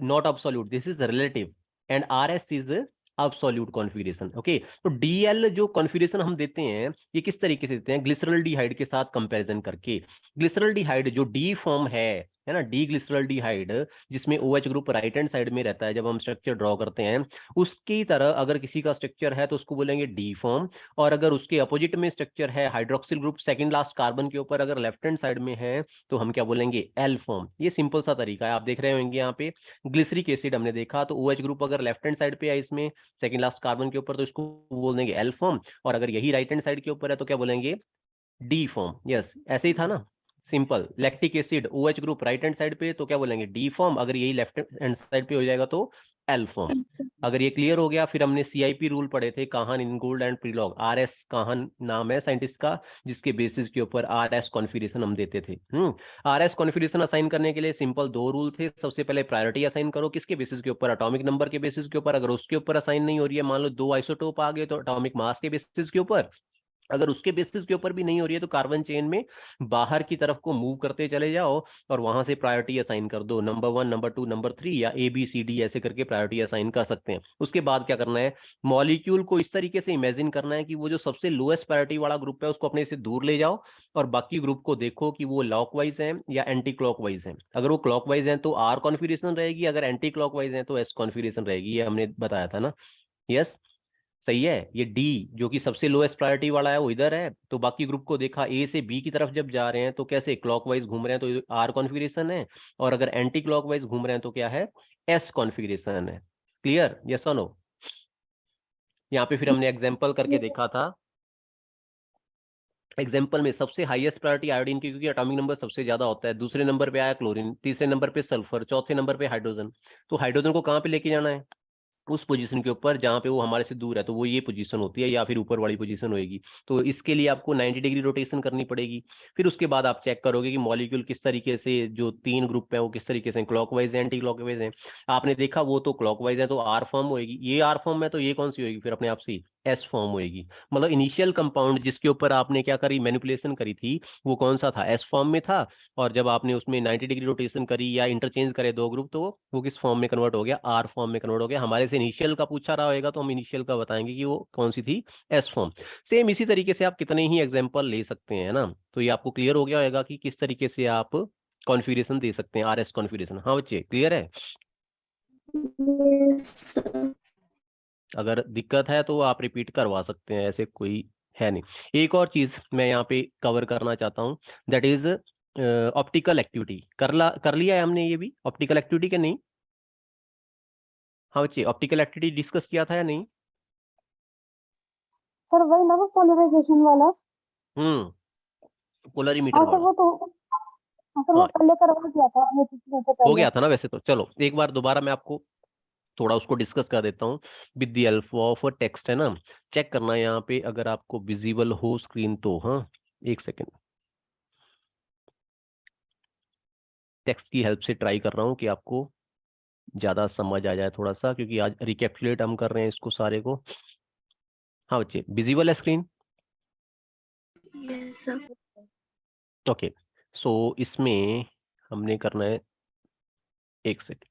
not absolute, this is relative, and RS is absolute configuration. Okay, तो DL जो कॉन्फिगरेशन हम देते हैं, ये किस तरीके से देते हैं, ग्लिसरॉल्डिहाइड के साथ कंपैरिजन करके। ग्लिसरॉल्डिहाइड जो D फॉर्म है ना, डी ग्लिसरॉल्डिहाइड, जिसमें OH group right hand side में रहता है जब हम स्ट्रक्चर ड्रॉ करते हैं, उसकी तरह अगर किसी का स्ट्रक्चर है तो उसको बोलेंगे D फॉर्म। और अगर उसके अपोजिट में स्ट्रक्चर है, hydroxyl group second last carbon के ऊपर अगर लेफ्ट हैंड साइड में है, तो हम क्या बोलेंगे, L फॉर्म। ये सिंपल सा तरीका है, आप देख रहे होंगे यहाँ पे ग्लिसरिक एसिड हमने देखा, तो OH ग्रुप अगर लेफ्ट हैंड साइड पे है इसमें सेकंड लास्ट कार्बन के ऊपर, तो इसको बोल देंगे L फॉर्म। और अगर यही राइट हैंड साइड के ऊपर है तो क्या बोलेंगे, D फॉर्म। यस, ऐसे ही था ना, simple. Lactic acid OH group right hand side पे, तो क्या बोलेंगे, D फॉर्म। अगर यही लेफ्ट हैंड साइड पे हो जाएगा तो L फॉर्म। अगर ये क्लियर हो गया, फिर हमने CIP रूल पढ़े थे, काहन, इनगोल्ड एंड प्रीलॉग। RS काहन नाम है साइंटिस्ट का, जिसके बेसिस के ऊपर RS कॉन्फिगरेशन हम देते थे। RS कॉन्फिगरेशन असाइन करने के लिए सिंपल 2 रूल थे। सबसे पहले प्रायोरिटी असाइन करो, किसके बेसिस के ऊपर, एटॉमिक नंबर के बेसिस के ऊपर। अगर उसके ऊपर असाइन नहीं हो रही है, मान लो 2 आइसोटोप आ गए, तो एटॉमिक मास के बेसिस के ऊपर। अगर उसके बेसिस के ऊपर भी नहीं हो रही है तो कार्बन चेन में बाहर की तरफ को मूव करते चले जाओ और वहां से प्रायोरिटी असाइन कर दो, नंबर 1, नंबर 2, नंबर 3, या ABCD ऐसे करके प्रायोरिटी असाइन कर सकते हैं। उसके बाद क्या करना है, मॉलिक्यूल को इस तरीके से इमेजिन करना है कि वो जो सबसे लोएस्ट प्रायोरिटी वाला ग्रुप है उसको अपने से दूर ले जाओ और बाकी ग्रुप को देखो कि वो लॉकवाइज है या एंटी क्लॉकवाइज है। अगर वो क्लॉकवाइज है तो R कॉन्फिगरेशन रहेगी, अगर एंटी क्लॉकवाइज है तो S कॉन्फिगरेशन रहेगी। ये हमने बताया था ना। यस, सही है। ये डी जो कि सबसे लोएस्ट प्रायोरिटी वाला है वो इधर है, तो बाकी ग्रुप को देखा A से B की तरफ जब जा रहे हैं तो कैसे क्लॉकवाइज घूम रहे हैं तो R कॉन्फ़िगरेशन है, और अगर एंटी क्लॉकवाइज घूम रहे हैं तो क्या है, S कॉन्फ़िगरेशन है। क्लियर, यस और नो? यहाँ पे फिर हमने एग्जाम्पल करके देखा था। एग्जाम्पल में सबसे हाईएस्ट प्रायोरिटी आयोडीन की, क्योंकि एटॉमिक नंबर सबसे ज्यादा होता है। दूसरे नंबर पे आया क्लोरीन, तीसरे नंबर पे सल्फर, चौथे नंबर पे हाइड्रोजन। तो हाइड्रोजन को कहाँ पे लेके जाना है, उस पोजीशन के ऊपर जहां पे वो हमारे से दूर है, तो वो ये पोजीशन होती है या फिर ऊपर वाली पोजीशन होगी। तो इसके लिए आपको 90 डिग्री रोटेशन करनी पड़ेगी। फिर उसके बाद आप चेक करोगे कि मॉलिक्यूल किस तरीके से, जो 3 ग्रुप है वो किस तरीके से क्लॉकवाइज है एंटी क्लॉकवाइज है। आपने देखा वो तो क्लॉकवाइज है तो R फॉर्म होगी, ये R फॉर्म है तो ये कौन सी होगी फिर अपने आप से S फॉर्म होगी। मतलब इनिशियल कंपाउंड जिसके ऊपर आपने क्या करी, मैनिपुलेशन करी थी, वो कौन सा था, S फॉर्म में था। और जब आपने उसमें 90 डिग्री रोटेशन करी या इंटरचेंज करे दो ग्रुप, तो वो किस फॉर्म में कन्वर्ट हो गया, R फॉर्म में कन्वर्ट हो गया। हमारे से इनिशियल का पूछा रहा होगा तो हम इनिशियल का बताएंगे कि वो कौन सी थी, S फॉर्म। सेम इसी तरीके से आप कितने ही एग्जाम्पल ले सकते हैं ना। तो ये आपको क्लियर हो गया होगा कि किस तरीके से आप कॉन्फ़िगरेशन दे सकते हैं, RS कॉन्फ़िगरेशन। हाँ बच्चे, क्लियर है? Yes, sir. अगर दिक्कत है तो आप रिपीट करवा सकते हैं, ऐसे कोई है नहीं। एक और चीज मैं यहाँ पे कवर करना चाहता हूँ, दैट इज ऑप्टिकल एक्टिविटी। कर लिया है हमने ये भी, ऑप्टिकल एक्टिविटी के नहीं? हाँ बच्चे, ऑप्टिकल एक्टिविटी डिस्कस किया था या नहीं? सर वही ना वो पोलराइजेशन वाला। पोलरीमीटर हाँ सर वाला। वो तो, हाँ सर वो हाँ, पहले करवा दिया था ये से हो पहले। गया था ना वैसे तो। चलो एक बार दोबारा मैं आपको थोड़ा उसको डिस्कस कर देता हूँ। With the help of text, है ना। चेक करना यहाँ पे अगर आपको विजिबल हो स्क्रीन तो। हाँ, एक सेकेंड, टेक्स्ट की हेल्प से ट्राई कर रहा हूँ कि आपको ज्यादा समझ आ जाए थोड़ा सा, क्योंकि आज रिकैप्चुलेट हम कर रहे हैं इसको सारे को। हाँ बच्चे, विजिबल है स्क्रीन? Yes, sir. ओके, सो इसमें हमने करना है, एक सेकेंड।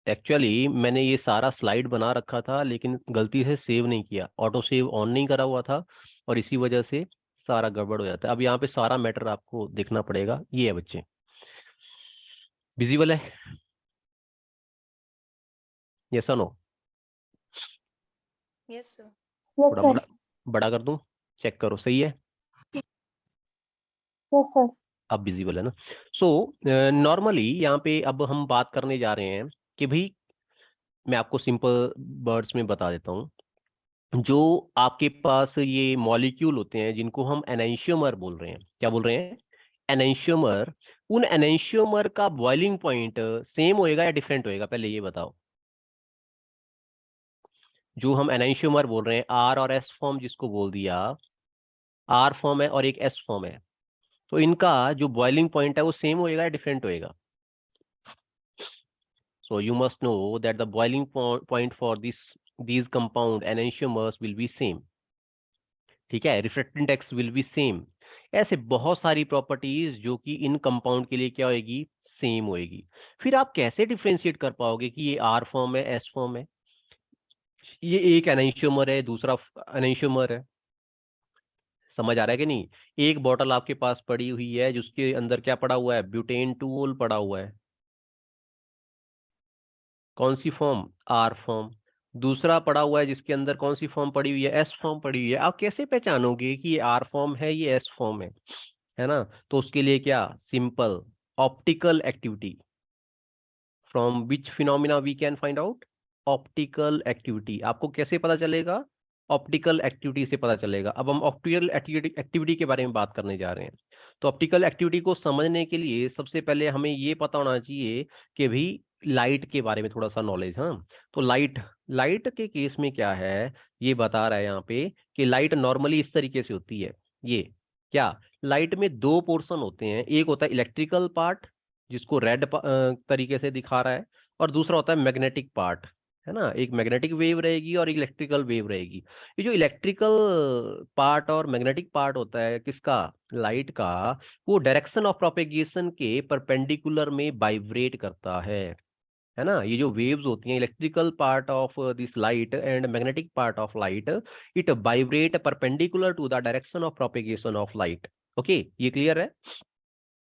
एक्चुअली मैंने ये सारा स्लाइड बना रखा था लेकिन गलती से सेव नहीं किया, ऑटो सेव ऑन नहीं करा हुआ था, और इसी वजह से सारा गड़बड़ हो जाता है। अब यहाँ पे सारा मैटर आपको देखना पड़ेगा। ये है बच्चे, विजिबल है? यस और नो? Yes, sir. यस थोड़ा सर। बड़ा बड़ा कर दूं, चेक करो, सही है? Yes sir. अब विजिबल है ना। सो नॉर्मली यहाँ पे अब हम बात करने जा रहे हैं कि भाई, मैं आपको सिंपल वर्ड्स में बता देता हूँ। जो आपके पास ये मॉलिक्यूल होते हैं जिनको हम एनेंशियोमर बोल रहे हैं, क्या बोल रहे हैं, एनेंशियोमर। उन एनेंशियोमर का बॉइलिंग पॉइंट सेम होएगा या डिफरेंट होएगा, पहले ये बताओ। जो हम एनेंशियोमर बोल रहे हैं, R और S फॉर्म जिसको बोल दिया, R फॉर्म है और एक S फॉर्म है, तो इनका जो बॉइलिंग पॉइंट है वो सेम होएगा या डिफरेंट होएगा? So you must know that the boiling point for these compound enantiomers will be same. ठीक है, refractive index will be same. ऐसे बहुत सारी प्रॉपर्टीज जो कि इन कंपाउंड के लिए क्या होगी, सेम होगी। फिर आप कैसे डिफरेंशिएट कर पाओगे कि ये R फॉर्म है, S फॉर्म है, ये एक एनेंशियोमर है दूसरा एनेंशियोमर है? समझ आ रहा है कि नहीं? एक बॉटल आपके पास पड़ी हुई है जिसके अंदर क्या पड़ा हुआ है, ब्यूटेन टूल पड़ा हुआ है, कौन सी फॉर्म, R फॉर्म। दूसरा पड़ा हुआ है जिसके अंदर कौन सी फॉर्म पड़ी हुई है, S फॉर्म पड़ी हुई है। आप कैसे पहचानोगे कि ये R फॉर्म है, ये S फॉर्म है ना? तो उसके लिए क्या, simple, optical activity. From which phenomena we can find out, optical activity. आपको कैसे पता चलेगा, ऑप्टिकल एक्टिविटी से पता चलेगा। अब हम ऑप्टिकल एक्टिविटी के बारे में बात करने जा रहे हैं। तो ऑप्टिकल एक्टिविटी को समझने के लिए सबसे पहले हमें ये पता होना चाहिए कि भी लाइट के बारे में थोड़ा सा नॉलेज। हाँ, तो लाइट, लाइट के केस में क्या है, ये बता रहा है यहाँ पे कि लाइट नॉर्मली इस तरीके से होती है। ये क्या, लाइट में दो पोर्शन होते हैं, एक होता है इलेक्ट्रिकल पार्ट जिसको रेड तरीके से दिखा रहा है, और दूसरा होता है मैग्नेटिक पार्ट। है ना, एक मैग्नेटिक वेव रहेगी और एक इलेक्ट्रिकल वेव रहेगी। ये जो इलेक्ट्रिकल पार्ट और मैग्नेटिक पार्ट होता है किसका, लाइट का, वो डायरेक्शन ऑफ प्रोपेगेशन के परपेंडिकुलर में वाइब्रेट करता है ना। ये जो वेव्स होती हैं, electrical part of this light and magnetic part of light, it vibrate perpendicular to the direction of propagation of light. Okay, ये क्लियर है।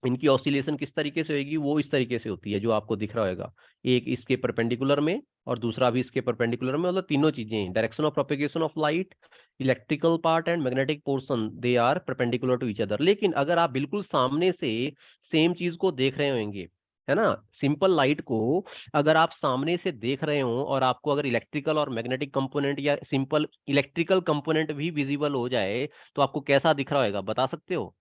इनकी ऑसिलेशन किस तरीके से होगी, वो इस तरीके से होती है जो आपको दिख रहा होगा, एक इसके परपेंडिकुलर में और दूसरा भी इसके परपेंडिकुलर में, मतलब तीनों चीजें, direction of propagation of light, electrical part and magnetic portion, they are perpendicular to each other. लेकिन अगर आप बिल्कुल सामने से सेम चीज को देख रहे होंगे, है ना, सिंपल लाइट को अगर आप सामने से देख रहे हो और आपको अगर इलेक्ट्रिकल और मैग्नेटिक कंपोनेंट या सिंपल इलेक्ट्रिकल कंपोनेंट भी विजिबल हो जाए, तो आपको कैसा दिख रहा होगा, बता सकते हो।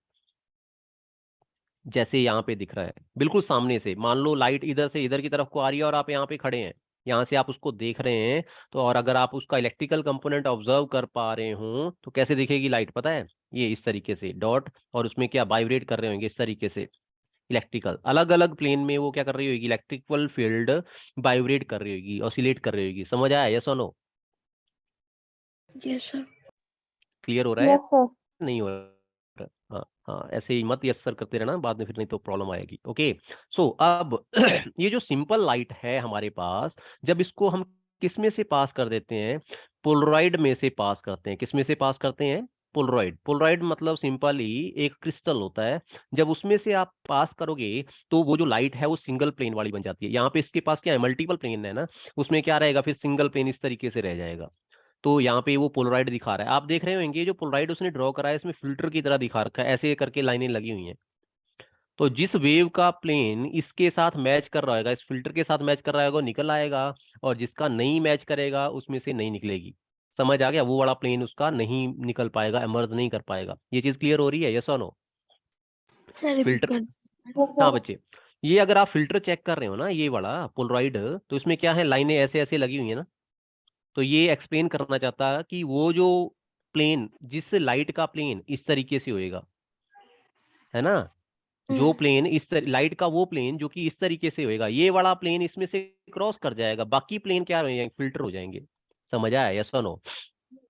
जैसे यहाँ पे दिख रहा है बिल्कुल सामने से, मान लो लाइट इधर से इधर की तरफ को आ रही है और आप यहाँ पे खड़े हैं, यहाँ से आप उसको देख रहे हैं, तो और अगर आप उसका इलेक्ट्रिकल कंपोनेंट ऑब्जर्व कर पा रहे हो तो कैसे दिखेगी लाइट, पता है, ये इस तरीके से डॉट, और उसमें क्या वाइब्रेट कर रहे होंगे इस तरीके से, इलेक्ट्रिकल अलग अलग प्लेन में वो क्या कर रही होगी, इलेक्ट्रिकल फील्ड वाइब्रेट कर रही होगी, ऑसिलेट कर रही होगी। समझ आया, यस और नो? Yes, sir. क्लियर हो रहा है यस सर। नहीं हो रहा? हाँ हाँ, ऐसे ही मत यस सर करते रहना, बाद में फिर नहीं तो प्रॉब्लम आएगी। ओके, सो अब ये जो सिंपल लाइट है हमारे पास, जब इसको हम किस में से पास कर देते हैं, पोलराइड में से पास करते हैं। किस में से पास करते हैं, पोलराइड। पोलराइड मतलब सिंपली एक क्रिस्टल होता है, जब उसमें से आप पास करोगे तो वो जो लाइट है वो सिंगल प्लेन वाली बन जाती है। यहाँ पे इसके पास क्या है, मल्टीपल प्लेन है ना, उसमें क्या रहेगा फिर, सिंगल प्लेन इस तरीके से रह जाएगा। तो यहाँ पे वो पोलराइड दिखा रहा है, आप देख रहे होंगे जो पोलराइड उसने ड्रॉ करा है इसमें फिल्टर की तरह दिखा रखा है, ऐसे करके लाइनें लगी हुई हैं। तो जिस वेव का प्लेन इसके साथ मैच कर रहा होगा, इस फिल्टर के साथ मैच कर रहा होगा, वो निकल आएगा, और जिसका नहीं मैच करेगा उसमें से नहीं निकलेगी। समझ आ गया, वो वाला प्लेन उसका नहीं निकल पाएगा, एमर्ज नहीं कर पाएगा। ये चीज क्लियर हो रही है, यस और no? Sir, if you filter, could. Yes हाँ सर। बच्चे, ये अगर आप फिल्टर चेक कर रहे हो ना, ये वाला पोलराइड, तो इसमें क्या है, लाइनें ऐसे ऐसे लगी हुई है ना। तो ये एक्सप्लेन करना चाहता है कि वो जो प्लेन, जिस लाइट का प्लेन इस तरीके से होएगा, है ना, जो प्लेन लाइट का वो प्लेन जो कि इस तरीके से होएगा, ये वाला प्लेन इसमें से क्रॉस कर जाएगा, बाकी प्लेन क्या हो जाएंगे, फिल्टर हो जाएंगे। समझ आया, यस और नो?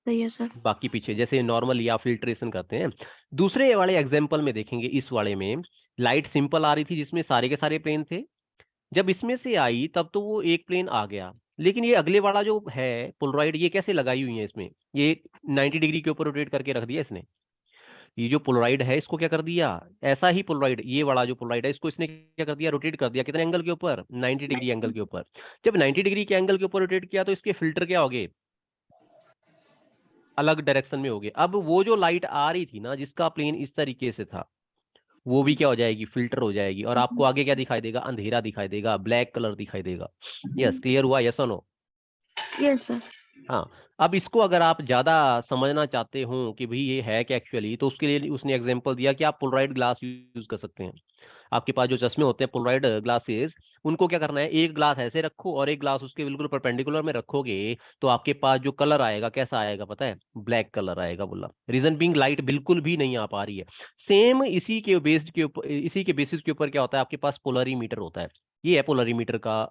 Yes, sir. बाकी पीछे जैसे नॉर्मल या फिल्ट्रेशन करते हैं। दूसरे वाले एग्जांपल में देखेंगे, इस वाले में लाइट सिंपल आ रही थी जिसमें सारे के सारे प्लेन थे, जब इसमें से आई तब तो वो एक प्लेन आ गया। लेकिन ये अगले वाला जो है पोलराइड, ये कैसे लगाई हुई है इसमें, ये 90 डिग्री के ऊपर रोटेट करके रख दिया इसने। ये जो पोलराइड है इसको क्या कर दिया, ऐसा ही पोलराइड, ये वाला जो पोलराइड है इसको इसने क्या कर दिया, रोटेट कर दिया, कितने एंगल के ऊपर, 90 डिग्री एंगल के ऊपर। जब 90 डिग्री के एंगल के ऊपर रोटेट किया तो इसके फिल्टर क्या हो गए, अलग डायरेक्शन में हो गए। अब वो जो लाइट आ रही थी ना जिसका प्लेन इस तरीके से था, वो भी क्या हो जाएगी, फिल्टर हो जाएगी, और आपको आगे क्या दिखाई देगा, अंधेरा दिखाई देगा, ब्लैक कलर दिखाई देगा। यस, क्लियर हुआ, यस और नो? Yes, sir. हाँ, अब इसको अगर आप ज्यादा समझना चाहते हो कि भाई ये है क्या एक्चुअली, तो उसके लिए उसने एग्जांपल दिया कि आप पोलराइड ग्लास यूज कर सकते हैं। आपके पास जो चश्मे होते हैं पोलराइड ग्लासेस, उनको क्या करना है, एक ग्लास ऐसे रखो और एक ग्लास उसके बिल्कुल परपेंडिकुलर में रखोगे, तो आपके पास जो कलर आएगा कैसा आएगा पता है, ब्लैक कलर आएगा। बोला रीजन बीइंग लाइट बिल्कुल भी नहीं आ पा रही है। सेम इसी के बेस्ड के ऊपर, इसी के बेसिस के ऊपर क्या होता है, आपके पास पोलरीमीटर होता है। ये है पोलरीमीटर का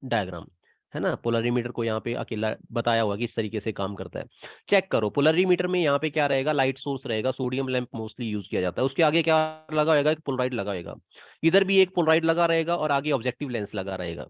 डायग्राम, है ना। पोलरीमीटर को यहाँ पे अकेला बताया हुआ कि इस तरीके से काम करता है। चेक करो, पोलरीमीटर में यहाँ पे क्या रहेगा, लाइट सोर्स रहेगा, सोडियम लैंप मोस्टली यूज किया जाता है। उसके आगे क्या लगा होगा, एक पोलराइड लगा होगा, इधर भी एक पोलराइड लगा रहेगा और आगे ऑब्जेक्टिव लेंस लगा रहेगा।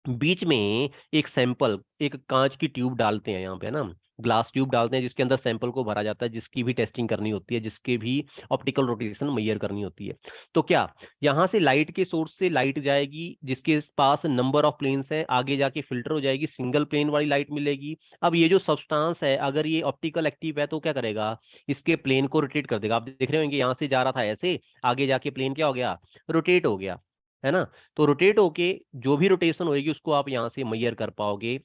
बीच में एक सैंपल, एक कांच की ट्यूब डालते हैं यहाँ पे, है ना, ग्लास ट्यूब डालते हैं जिसके अंदर सैंपल को भरा जाता है, जिसकी भी टेस्टिंग करनी होती है, जिसके भी ऑप्टिकल रोटेशन मेजर करनी होती है। तो क्या, यहाँ से लाइट के सोर्स से लाइट जाएगी, जिसके पास नंबर ऑफ प्लेन्स हैं, आगे जाके फिल्टर हो जाएगी, सिंगल प्लेन वाली लाइट मिलेगी। अब ये जो सब्सटेंस है अगर ये ऑप्टिकल एक्टिव है तो क्या करेगा, इसके प्लेन को रोटेट कर देगा। आप देख रहे होंगे यहाँ से जा रहा था ऐसे, आगे जाके प्लेन क्या हो गया, रोटेट हो गया, है ना। तो रोटेट होके जो भी रोटेशन होएगी उसको आप यहाँ से मेजर कर पाओगे,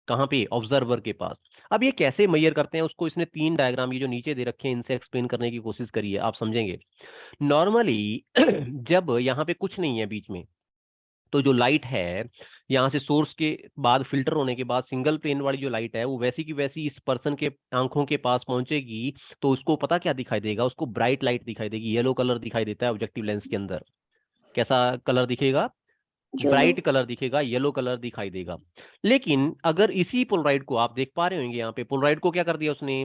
कहाँ पे, ऑब्जर्वर के पास। अब ये कैसे मेजर करते हैं उसको इसने तीन डायग्राम ये जो नीचे दे रखे हैं इनसे एक्सप्लेन करने की कोशिश करी है, आप समझेंगे। नॉर्मली जब यहाँ पे कुछ नहीं है बीच में, तो जो लाइट है यहाँ से सोर्स के बाद फिल्टर होने के बाद सिंगल प्लेन वाली जो लाइट है वो वैसी की वैसी इस पर्सन के आंखों के पास पहुंचेगी, तो उसको पता क्या दिखाई देगा, उसको ब्राइट लाइट दिखाई देगी, येलो कलर दिखाई देता है ऑब्जेक्टिव लेंस के अंदर। कैसा कलर दिखेगा, ब्राइट कलर दिखेगा, येलो कलर दिखाई देगा। लेकिन अगर इसी पोलराइड को आप देख पा रहे होंगे, यहाँ पे पोलराइड को क्या कर दिया उसने,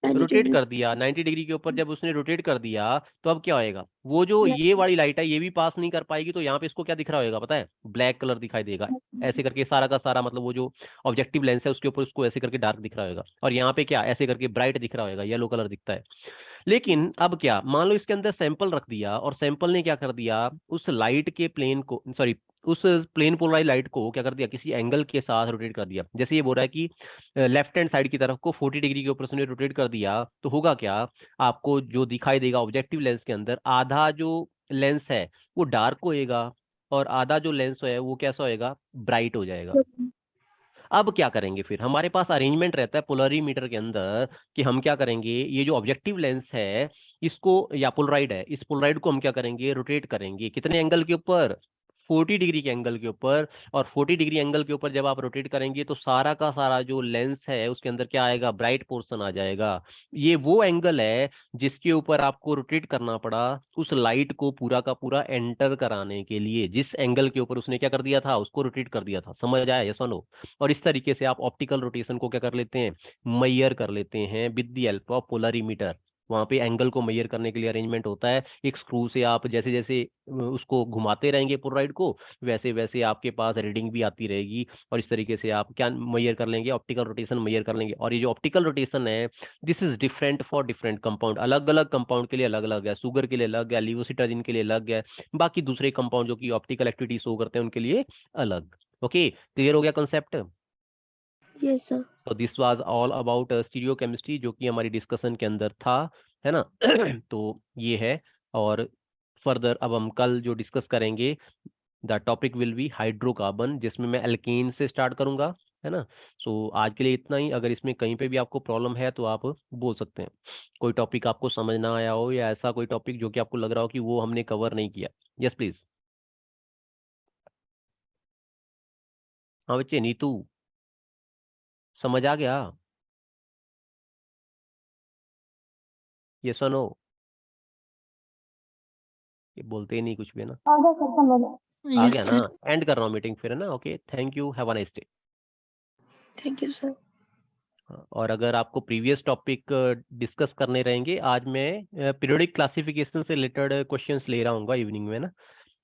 रोटेट कर दिया 90 डिग्री के ऊपर। जब उसने रोटेट कर दिया तो अब क्या होएगा, वो जो ये वाली लाइट है ये भी पास नहीं कर पाएगी, तो यहाँ पे इसको क्या दिख रहा होगा पता है, ब्लैक कलर दिखाई देगा ऐसे करके सारा का सारा, मतलब वो जो ऑब्जेक्टिव लेंस है उसके ऊपर उसको ऐसे करके डार्क दिख रहा होगा, और यहाँ पे क्या ऐसे करके ब्राइट दिख रहा होगा, येलो कलर दिखता है। लेकिन अब क्या, मान लो इसके अंदर सैंपल रख दिया और सैंपल ने क्या कर दिया, उस लाइट के प्लेन को, सॉरी उस प्लेन पोलराइज लाइट को क्या कर दिया, किसी एंगल के साथ रोटेट कर दिया। जैसे ये बोल रहा है कि लेफ्ट हैंड साइड की तरफ को 40 डिग्री के ऊपर उसने रोटेट कर दिया, तो होगा क्या, आपको जो दिखाई देगा ऑब्जेक्टिव लेंस के अंदर, आधा जो लेंस है वो डार्क होएगा और आधा जो लेंस है वो कैसा होएगा, ब्राइट हो जाएगा। अब क्या करेंगे फिर, हमारे पास अरेंजमेंट रहता है पोलरीमीटर के अंदर कि हम क्या करेंगे, ये जो ऑब्जेक्टिव लेंस है इसको, या पोलराइड है, इस पोलराइड को हम क्या करेंगे, रोटेट करेंगे कितने एंगल के ऊपर, 40 डिग्री के एंगल के ऊपर। और 40 डिग्री एंगल के ऊपर जब आप रोटेट करेंगे तो सारा का सारा जो लेंस है उसके अंदर क्या आएगा, ब्राइट पोर्शन आ जाएगा। ये वो एंगल है जिसके ऊपर आपको रोटेट करना पड़ा उस लाइट को पूरा का पूरा एंटर कराने के लिए, जिस एंगल के ऊपर उसने क्या कर दिया था, उसको रोटेट कर दिया था। समझ आया, यस और नो? और इस तरीके से आप ऑप्टिकल रोटेशन को क्या कर लेते हैं, मैयर कर लेते हैं with the help of polarimeter. वहां पे एंगल को मैयर करने के लिए अरेंजमेंट होता है, एक स्क्रू से आप जैसे जैसे उसको घुमाते रहेंगे पोलराइड को, वैसे वैसे आपके पास रीडिंग भी आती रहेगी, और इस तरीके से आप क्या मैयर कर लेंगे, ऑप्टिकल रोटेशन मैयर कर लेंगे। और ये जो ऑप्टिकल रोटेशन है, this is different for different compound, अलग अलग कंपाउंड के लिए अलग अलग है, शुगर के लिए अलग है, लिवोसिट्राजिन के लिए अलग है, बाकी दूसरे कंपाउंड जो कि ऑप्टिकल एक्टिविटी शो करते हैं उनके लिए अलग। ओके, क्लियर हो गया कंसेप्ट? Yes sir. तो this was all about stereochemistry, जो कि हमारी डिस्कशन के अंदर था, है ना? तो ये है, और फर्दर अब हम कल जो डिस्कस करेंगे, the topic will be hydrocarbon, जिसमें मैं एल्केन से स्टार्ट करूंगा, है ना? सो आज के लिए इतना ही। अगर इसमें कहीं पे भी आपको प्रॉब्लम है तो आप बोल सकते हैं, कोई टॉपिक आपको समझ ना आया हो, या ऐसा कोई टॉपिक जो कि आपको लग रहा हो कि वो हमने कवर नहीं किया। Yes please. हाँ बच्चे, नीतू समझ आ गया? ये सुनो, ये बोलते ही नहीं कुछ भी, है ना? आगे सर समझ आ गया ना? एंड कर रहा हूँ मीटिंग फिर, है ना? Okay, thank you, have a nice day. Thank you sir. और अगर आपको प्रीवियस टॉपिक डिस्कस करने रहेंगे, आज मैं पीरियोडिक क्लासिफिकेशन से रिलेटेड क्वेश्चंस ले रहा हूँ इवनिंग में ना।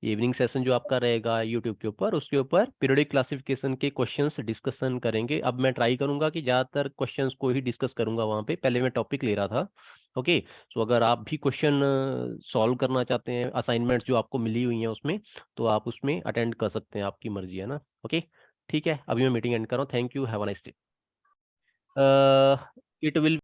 इवनिंग सेशन जो आपका रहेगा यूट्यूब के ऊपर, उसके ऊपर पीरियोडिक क्लासिफिकेशन के क्वेश्चंस डिस्कशन करेंगे। अब मैं ट्राई करूंगा कि ज़्यादातर क्वेश्चंस को ही डिस्कस करूंगा वहाँ पे, पहले मैं टॉपिक ले रहा था। ओके, सो अगर आप भी क्वेश्चन सॉल्व करना चाहते हैं, असाइनमेंट जो आपको मिली हुई है उसमें, तो आप उसमें अटेंड कर सकते हैं, आपकी मर्जी है ना। ओके, ठीक है, अभी मैं मीटिंग एंड कर रहा हूँ। Thank you, have a nice day. It will